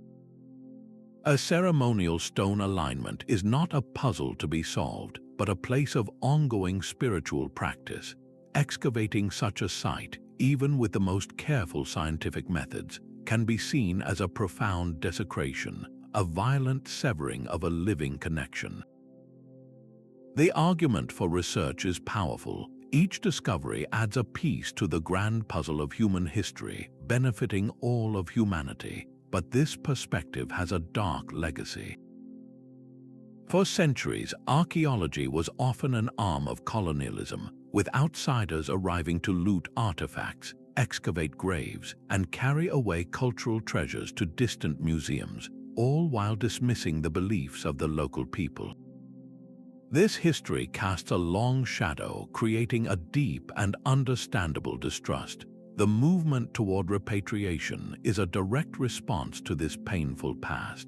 A ceremonial stone alignment is not a puzzle to be solved, but a place of ongoing spiritual practice. Excavating such a site, even with the most careful scientific methods, can be seen as a profound desecration, a violent severing of a living connection. The argument for research is powerful. Each discovery adds a piece to the grand puzzle of human history, benefiting all of humanity. But this perspective has a dark legacy. For centuries, archaeology was often an arm of colonialism, with outsiders arriving to loot artifacts, excavate graves, and carry away cultural treasures to distant museums, all while dismissing the beliefs of the local people. This history casts a long shadow, creating a deep and understandable distrust. The movement toward repatriation is a direct response to this painful past.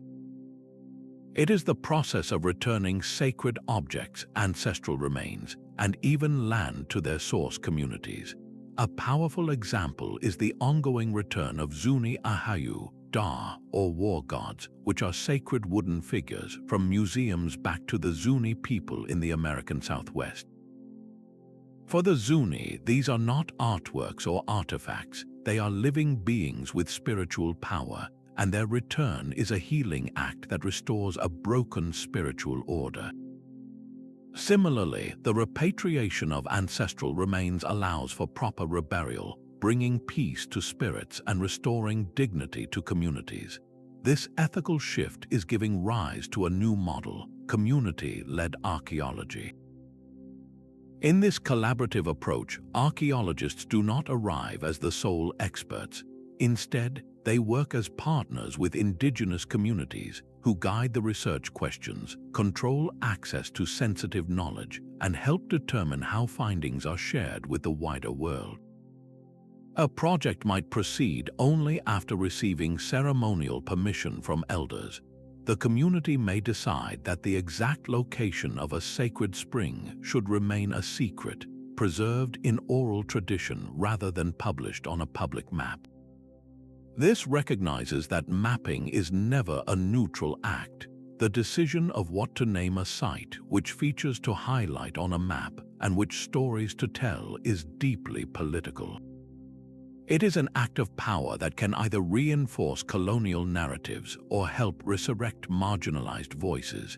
It is the process of returning sacred objects, ancestral remains, and even land to their source communities. A powerful example is the ongoing return of Zuni Ahayu, Da, or war gods, which are sacred wooden figures, from museums back to the Zuni people in the American Southwest. For the Zuni, these are not artworks or artifacts. They are living beings with spiritual power, and their return is a healing act that restores a broken spiritual order. Similarly, the repatriation of ancestral remains allows for proper reburial, bringing peace to spirits and restoring dignity to communities. This ethical shift is giving rise to a new model, community-led archaeology. In this collaborative approach, archaeologists do not arrive as the sole experts. Instead, they work as partners with indigenous communities who guide the research questions, control access to sensitive knowledge, and help determine how findings are shared with the wider world. A project might proceed only after receiving ceremonial permission from elders. The community may decide that the exact location of a sacred spring should remain a secret, preserved in oral tradition rather than published on a public map. This recognizes that mapping is never a neutral act. The decision of what to name a site, which features to highlight on a map, and which stories to tell is deeply political. It is an act of power that can either reinforce colonial narratives or help resurrect marginalized voices.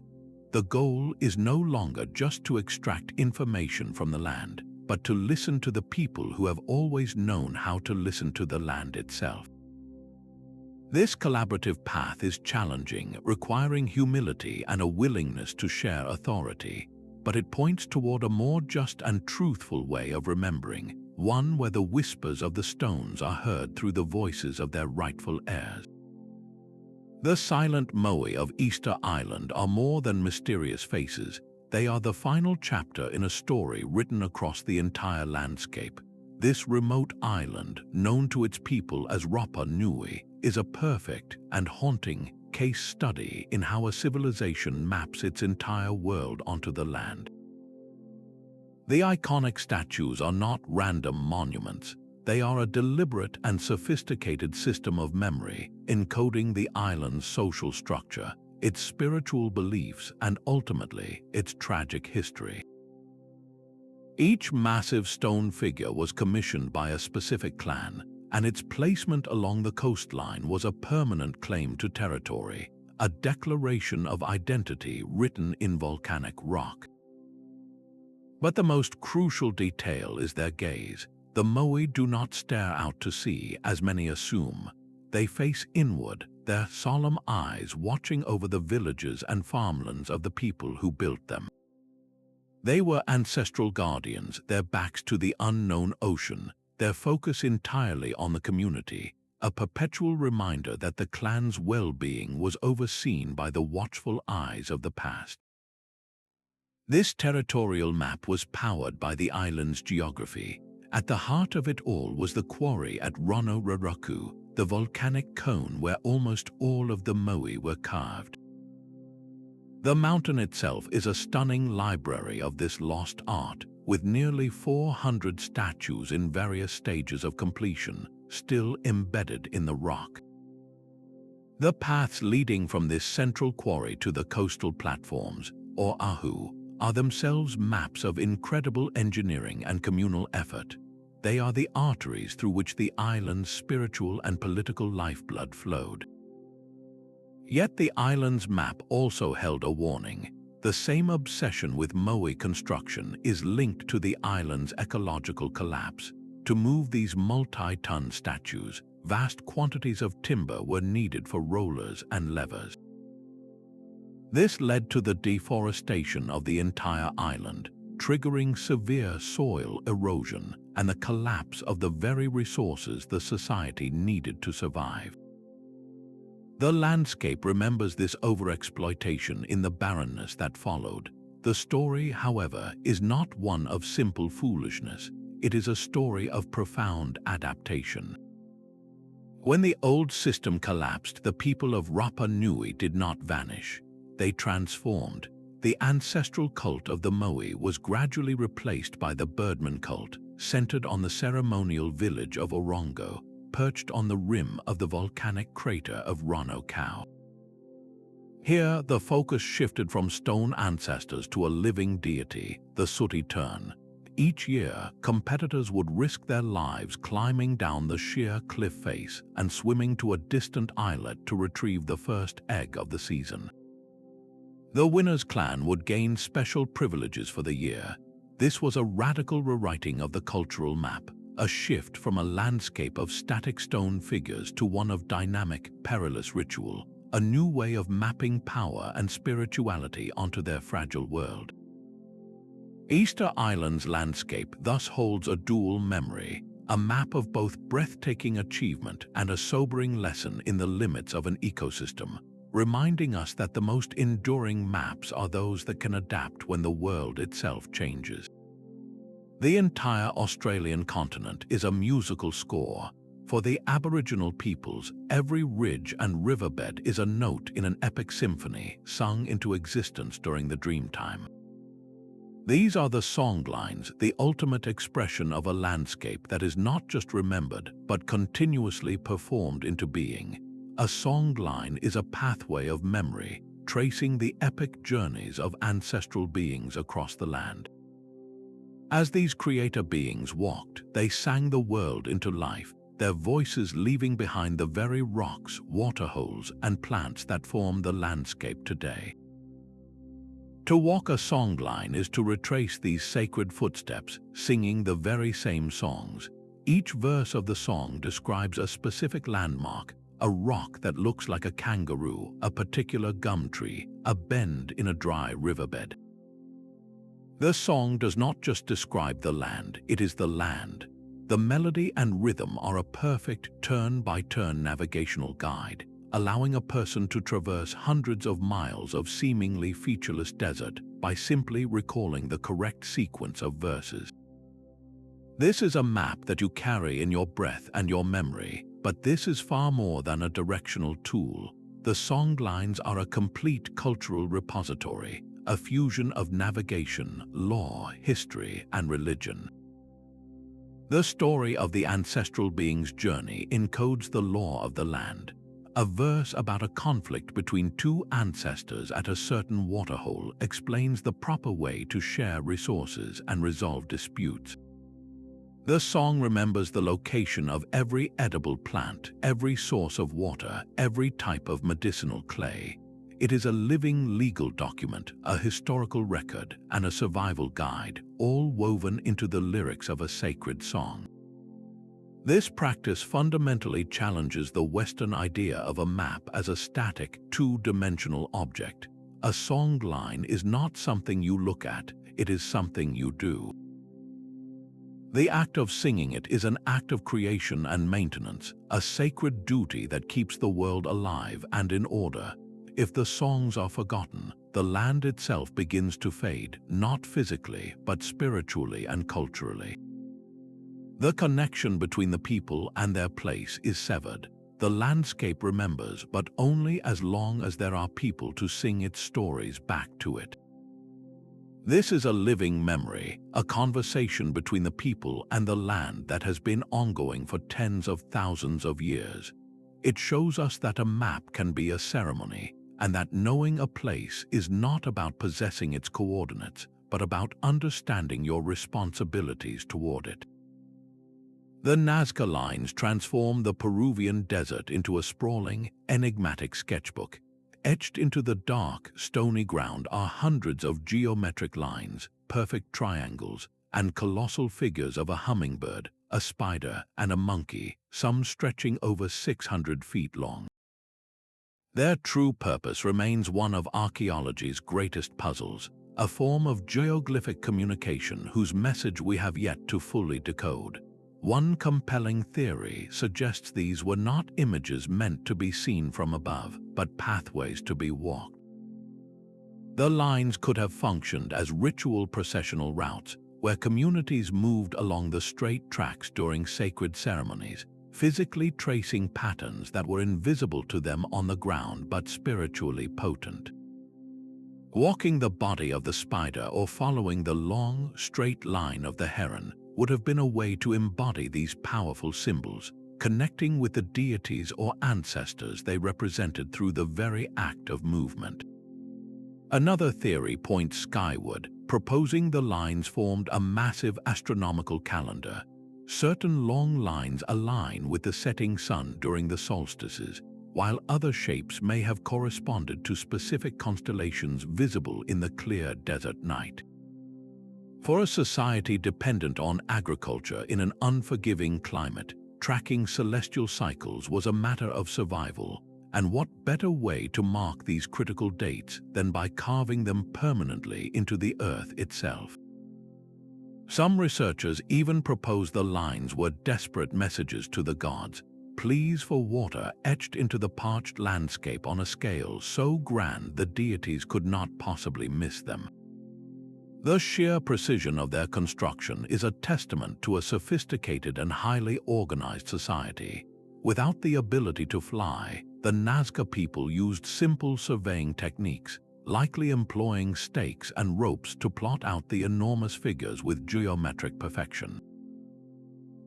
The goal is no longer just to extract information from the land, but to listen to the people who have always known how to listen to the land itself. This collaborative path is challenging, requiring humility and a willingness to share authority, but it points toward a more just and truthful way of remembering, one where the whispers of the stones are heard through the voices of their rightful heirs. The silent moai of Easter Island are more than mysterious faces. They are the final chapter in a story written across the entire landscape. This remote island, known to its people as Rapa Nui, is a perfect and haunting case study in how a civilization maps its entire world onto the land. The iconic statues are not random monuments. They are a deliberate and sophisticated system of memory, encoding the island's social structure, its spiritual beliefs, and ultimately, its tragic history. Each massive stone figure was commissioned by a specific clan, and its placement along the coastline was a permanent claim to territory, a declaration of identity written in volcanic rock. But the most crucial detail is their gaze. The moai do not stare out to sea, as many assume. They face inward, their solemn eyes watching over the villages and farmlands of the people who built them. They were ancestral guardians, their backs to the unknown ocean, their focus entirely on the community, a perpetual reminder that the clan's well-being was overseen by the watchful eyes of the past. This territorial map was powered by the island's geography. At the heart of it all was the quarry at Ronororaku, the volcanic cone where almost all of the moai were carved. The mountain itself is a stunning library of this lost art, with nearly 400 statues in various stages of completion, still embedded in the rock. The paths leading from this central quarry to the coastal platforms, or ahu, are themselves maps of incredible engineering and communal effort. They are the arteries through which the island's spiritual and political lifeblood flowed. Yet the island's map also held a warning. The same obsession with moai construction is linked to the island's ecological collapse. To move these multi-ton statues, vast quantities of timber were needed for rollers and levers. This led to the deforestation of the entire island, triggering severe soil erosion and the collapse of the very resources the society needed to survive. The landscape remembers this overexploitation in the barrenness that followed. The story, however, is not one of simple foolishness. It is a story of profound adaptation. When the old system collapsed, the people of Rapa Nui did not vanish. They transformed. The ancestral cult of the moai was gradually replaced by the birdman cult, centered on the ceremonial village of Orongo, perched on the rim of the volcanic crater of Rono Kau. Here, the focus shifted from stone ancestors to a living deity, the sooty tern. Each year, competitors would risk their lives climbing down the sheer cliff face and swimming to a distant islet to retrieve the first egg of the season. The winner's clan would gain special privileges for the year. This was a radical rewriting of the cultural map, a shift from a landscape of static stone figures to one of dynamic, perilous ritual, a new way of mapping power and spirituality onto their fragile world. Easter Island's landscape thus holds a dual memory, a map of both breathtaking achievement and a sobering lesson in the limits of an ecosystem, reminding us that the most enduring maps are those that can adapt when the world itself changes. The entire Australian continent is a musical score. For the Aboriginal peoples, every ridge and riverbed is a note in an epic symphony sung into existence during the dreamtime. These are the songlines, the ultimate expression of a landscape that is not just remembered but continuously performed into being. A songline is a pathway of memory, tracing the epic journeys of ancestral beings across the land. As these creator beings walked, they sang the world into life, their voices leaving behind the very rocks, waterholes, and plants that form the landscape today. To walk a songline is to retrace these sacred footsteps, singing the very same songs. Each verse of the song describes a specific landmark, a rock that looks like a kangaroo, a particular gum tree, a bend in a dry riverbed. The song does not just describe the land, it is the land. The melody and rhythm are a perfect turn-by-turn navigational guide, allowing a person to traverse hundreds of miles of seemingly featureless desert by simply recalling the correct sequence of verses. This is a map that you carry in your breath and your memory, but this is far more than a directional tool. The songlines are a complete cultural repository, a fusion of navigation, law, history, and religion. The story of the ancestral being's journey encodes the law of the land, a verse about a conflict between two ancestors at a certain waterhole explains the proper way to share resources and resolve disputes. The song remembers the location of every edible plant, every source of water, every type of medicinal clay. It is a living legal document, a historical record, and a survival guide, all woven into the lyrics of a sacred song. This practice fundamentally challenges the Western idea of a map as a static, two-dimensional object. A songline is not something you look at, it is something you do. The act of singing it is an act of creation and maintenance, a sacred duty that keeps the world alive and in order. If the songs are forgotten, the land itself begins to fade, not physically, but spiritually and culturally. The connection between the people and their place is severed. The landscape remembers, but only as long as there are people to sing its stories back to it. This is a living memory, a conversation between the people and the land that has been ongoing for tens of thousands of years. It shows us that a map can be a ceremony, and that knowing a place is not about possessing its coordinates, but about understanding your responsibilities toward it. The Nazca lines transform the Peruvian desert into a sprawling, enigmatic sketchbook. Etched into the dark, stony ground are hundreds of geometric lines, perfect triangles, and colossal figures of a hummingbird, a spider, and a monkey, some stretching over 600 feet long. Their true purpose remains one of archaeology's greatest puzzles, a form of geoglyphic communication whose message we have yet to fully decode. One compelling theory suggests these were not images meant to be seen from above, but pathways to be walked. The lines could have functioned as ritual processional routes, where communities moved along the straight tracks during sacred ceremonies, physically tracing patterns that were invisible to them on the ground but spiritually potent. Walking the body of the spider or following the long, straight line of the heron would have been a way to embody these powerful symbols, connecting with the deities or ancestors they represented through the very act of movement. Another theory points skyward, proposing the lines formed a massive astronomical calendar. Certain long lines align with the setting sun during the solstices, while other shapes may have corresponded to specific constellations visible in the clear desert night. For a society dependent on agriculture in an unforgiving climate, tracking celestial cycles was a matter of survival, and what better way to mark these critical dates than by carving them permanently into the earth itself? Some researchers even propose the lines were desperate messages to the gods, pleas for water etched into the parched landscape on a scale so grand the deities could not possibly miss them. The sheer precision of their construction is a testament to a sophisticated and highly organized society. Without the ability to fly, the Nazca people used simple surveying techniques, likely employing stakes and ropes to plot out the enormous figures with geometric perfection.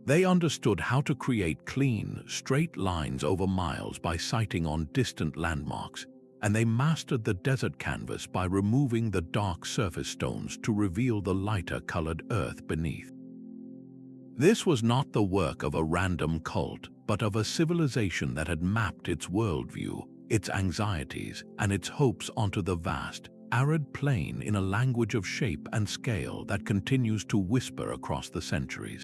They understood how to create clean, straight lines over miles by sighting on distant landmarks, and they mastered the desert canvas by removing the dark surface stones to reveal the lighter-colored earth beneath. This was not the work of a random cult, but of a civilization that had mapped its worldview, its anxieties, and its hopes onto the vast, arid plain in a language of shape and scale that continues to whisper across the centuries.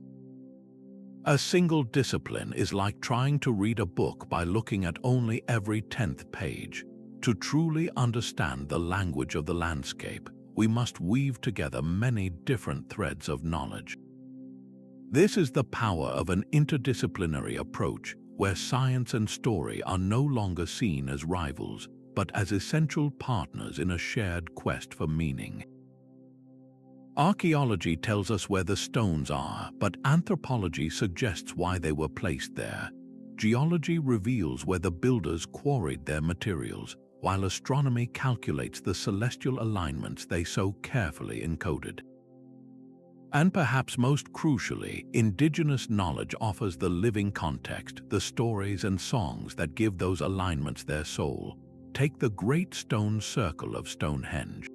A single discipline is like trying to read a book by looking at only every 10th page. To truly understand the language of the landscape, we must weave together many different threads of knowledge. This is the power of an interdisciplinary approach, where science and story are no longer seen as rivals, but as essential partners in a shared quest for meaning. Archaeology tells us where the stones are, but anthropology suggests why they were placed there. Geology reveals where the builders quarried their materials, while astronomy calculates the celestial alignments they so carefully encoded. And perhaps most crucially, indigenous knowledge offers the living context, the stories and songs that give those alignments their soul. Take the Great Stone Circle of Stonehenge.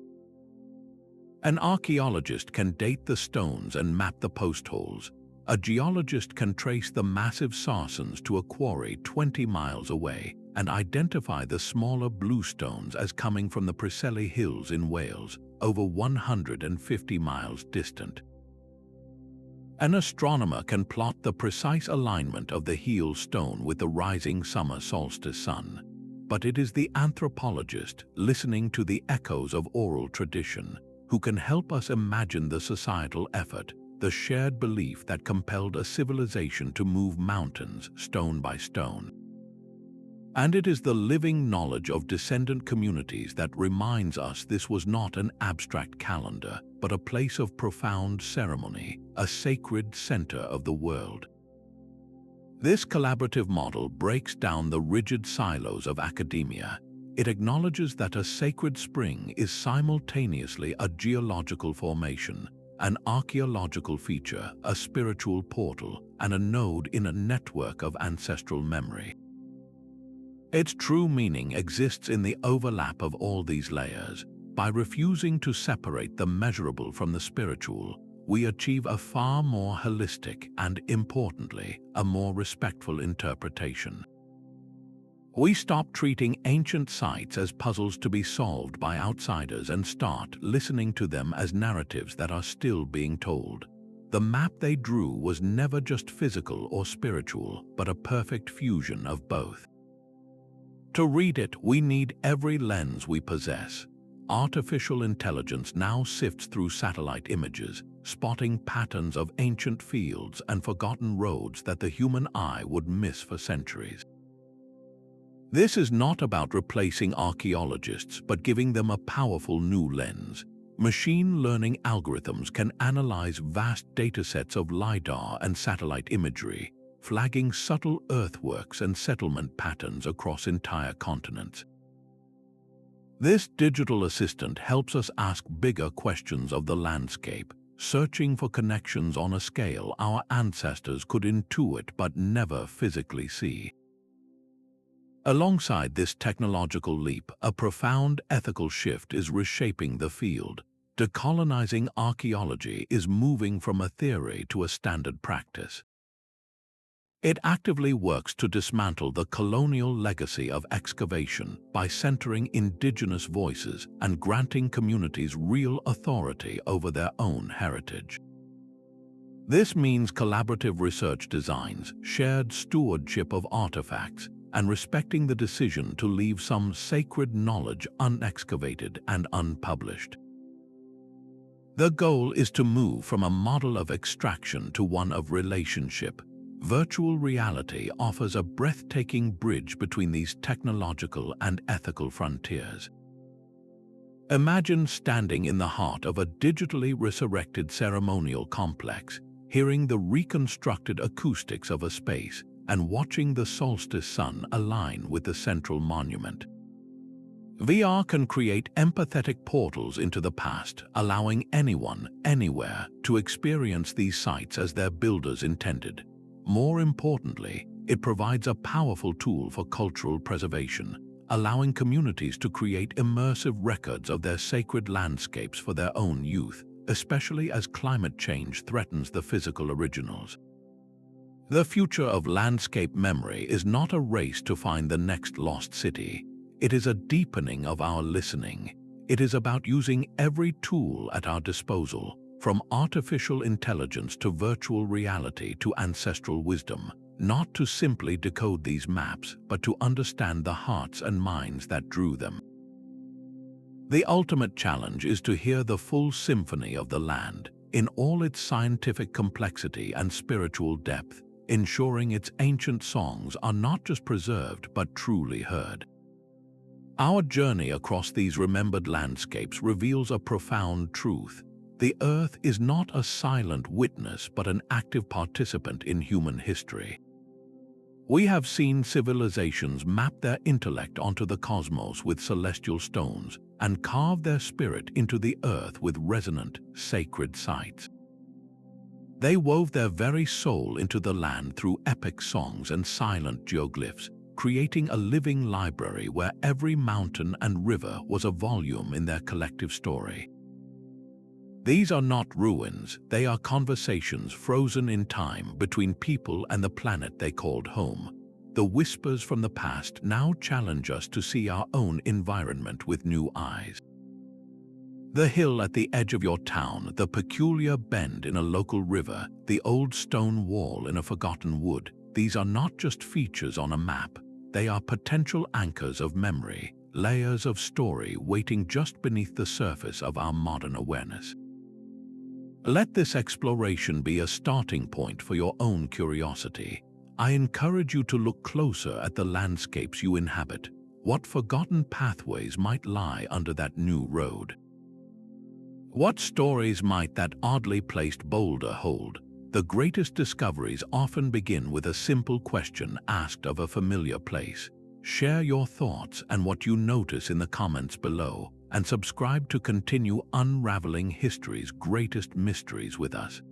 An archaeologist can date the stones and map the post holes. A geologist can trace the massive sarsens to a quarry 20 miles away and identify the smaller blue stones as coming from the Preseli Hills in Wales, over 150 miles distant. An astronomer can plot the precise alignment of the heel stone with the rising summer solstice sun. But it is the anthropologist, listening to the echoes of oral tradition, who can help us imagine the societal effort, the shared belief that compelled a civilization to move mountains stone by stone. And it is the living knowledge of descendant communities that reminds us this was not an abstract calendar, but a place of profound ceremony, a sacred center of the world. This collaborative model breaks down the rigid silos of academia. It acknowledges that a sacred spring is simultaneously a geological formation, an archaeological feature, a spiritual portal, and a node in a network of ancestral memory. Its true meaning exists in the overlap of all these layers. By refusing to separate the measurable from the spiritual, we achieve a far more holistic and, importantly, a more respectful interpretation. We stop treating ancient sites as puzzles to be solved by outsiders and start listening to them as narratives that are still being told. The map they drew was never just physical or spiritual, but a perfect fusion of both. To read it, we need every lens we possess. Artificial intelligence now sifts through satellite images, spotting patterns of ancient fields and forgotten roads that the human eye would miss for centuries. This is not about replacing archaeologists, but giving them a powerful new lens. Machine learning algorithms can analyze vast datasets of LiDAR and satellite imagery, flagging subtle earthworks and settlement patterns across entire continents. This digital assistant helps us ask bigger questions of the landscape, searching for connections on a scale our ancestors could intuit but never physically see. Alongside this technological leap, a profound ethical shift is reshaping the field. Decolonizing archaeology is moving from a theory to a standard practice. It actively works to dismantle the colonial legacy of excavation by centering indigenous voices and granting communities real authority over their own heritage. This means collaborative research designs, shared stewardship of artifacts, and respecting the decision to leave some sacred knowledge unexcavated and unpublished. The goal is to move from a model of extraction to one of relationship. Virtual reality offers a breathtaking bridge between these technological and ethical frontiers. Imagine standing in the heart of a digitally resurrected ceremonial complex, hearing the reconstructed acoustics of a space, and watching the solstice sun align with the central monument. VR can create empathetic portals into the past, allowing anyone, anywhere, to experience these sites as their builders intended. More importantly, it provides a powerful tool for cultural preservation, allowing communities to create immersive records of their sacred landscapes for their own youth, especially as climate change threatens the physical originals. The future of landscape memory is not a race to find the next lost city. It is a deepening of our listening. It is about using every tool at our disposal, from artificial intelligence to virtual reality to ancestral wisdom, not to simply decode these maps, but to understand the hearts and minds that drew them. The ultimate challenge is to hear the full symphony of the land, in all its scientific complexity and spiritual depth, ensuring its ancient songs are not just preserved but truly heard. Our journey across these remembered landscapes reveals a profound truth. The Earth is not a silent witness but an active participant in human history. We have seen civilizations map their intellect onto the cosmos with celestial stones and carve their spirit into the earth with resonant, sacred sites. They wove their very soul into the land through epic songs and silent geoglyphs, creating a living library where every mountain and river was a volume in their collective story. These are not ruins, they are conversations frozen in time between people and the planet they called home. The whispers from the past now challenge us to see our own environment with new eyes. The hill at the edge of your town, the peculiar bend in a local river, the old stone wall in a forgotten wood, these are not just features on a map, they are potential anchors of memory, layers of story waiting just beneath the surface of our modern awareness. Let this exploration be a starting point for your own curiosity. I encourage you to look closer at the landscapes you inhabit. What forgotten pathways might lie under that new road? What stories might that oddly placed boulder hold? The greatest discoveries often begin with a simple question asked of a familiar place. Share your thoughts and what you notice in the comments below, and subscribe to continue unraveling history's greatest mysteries with us.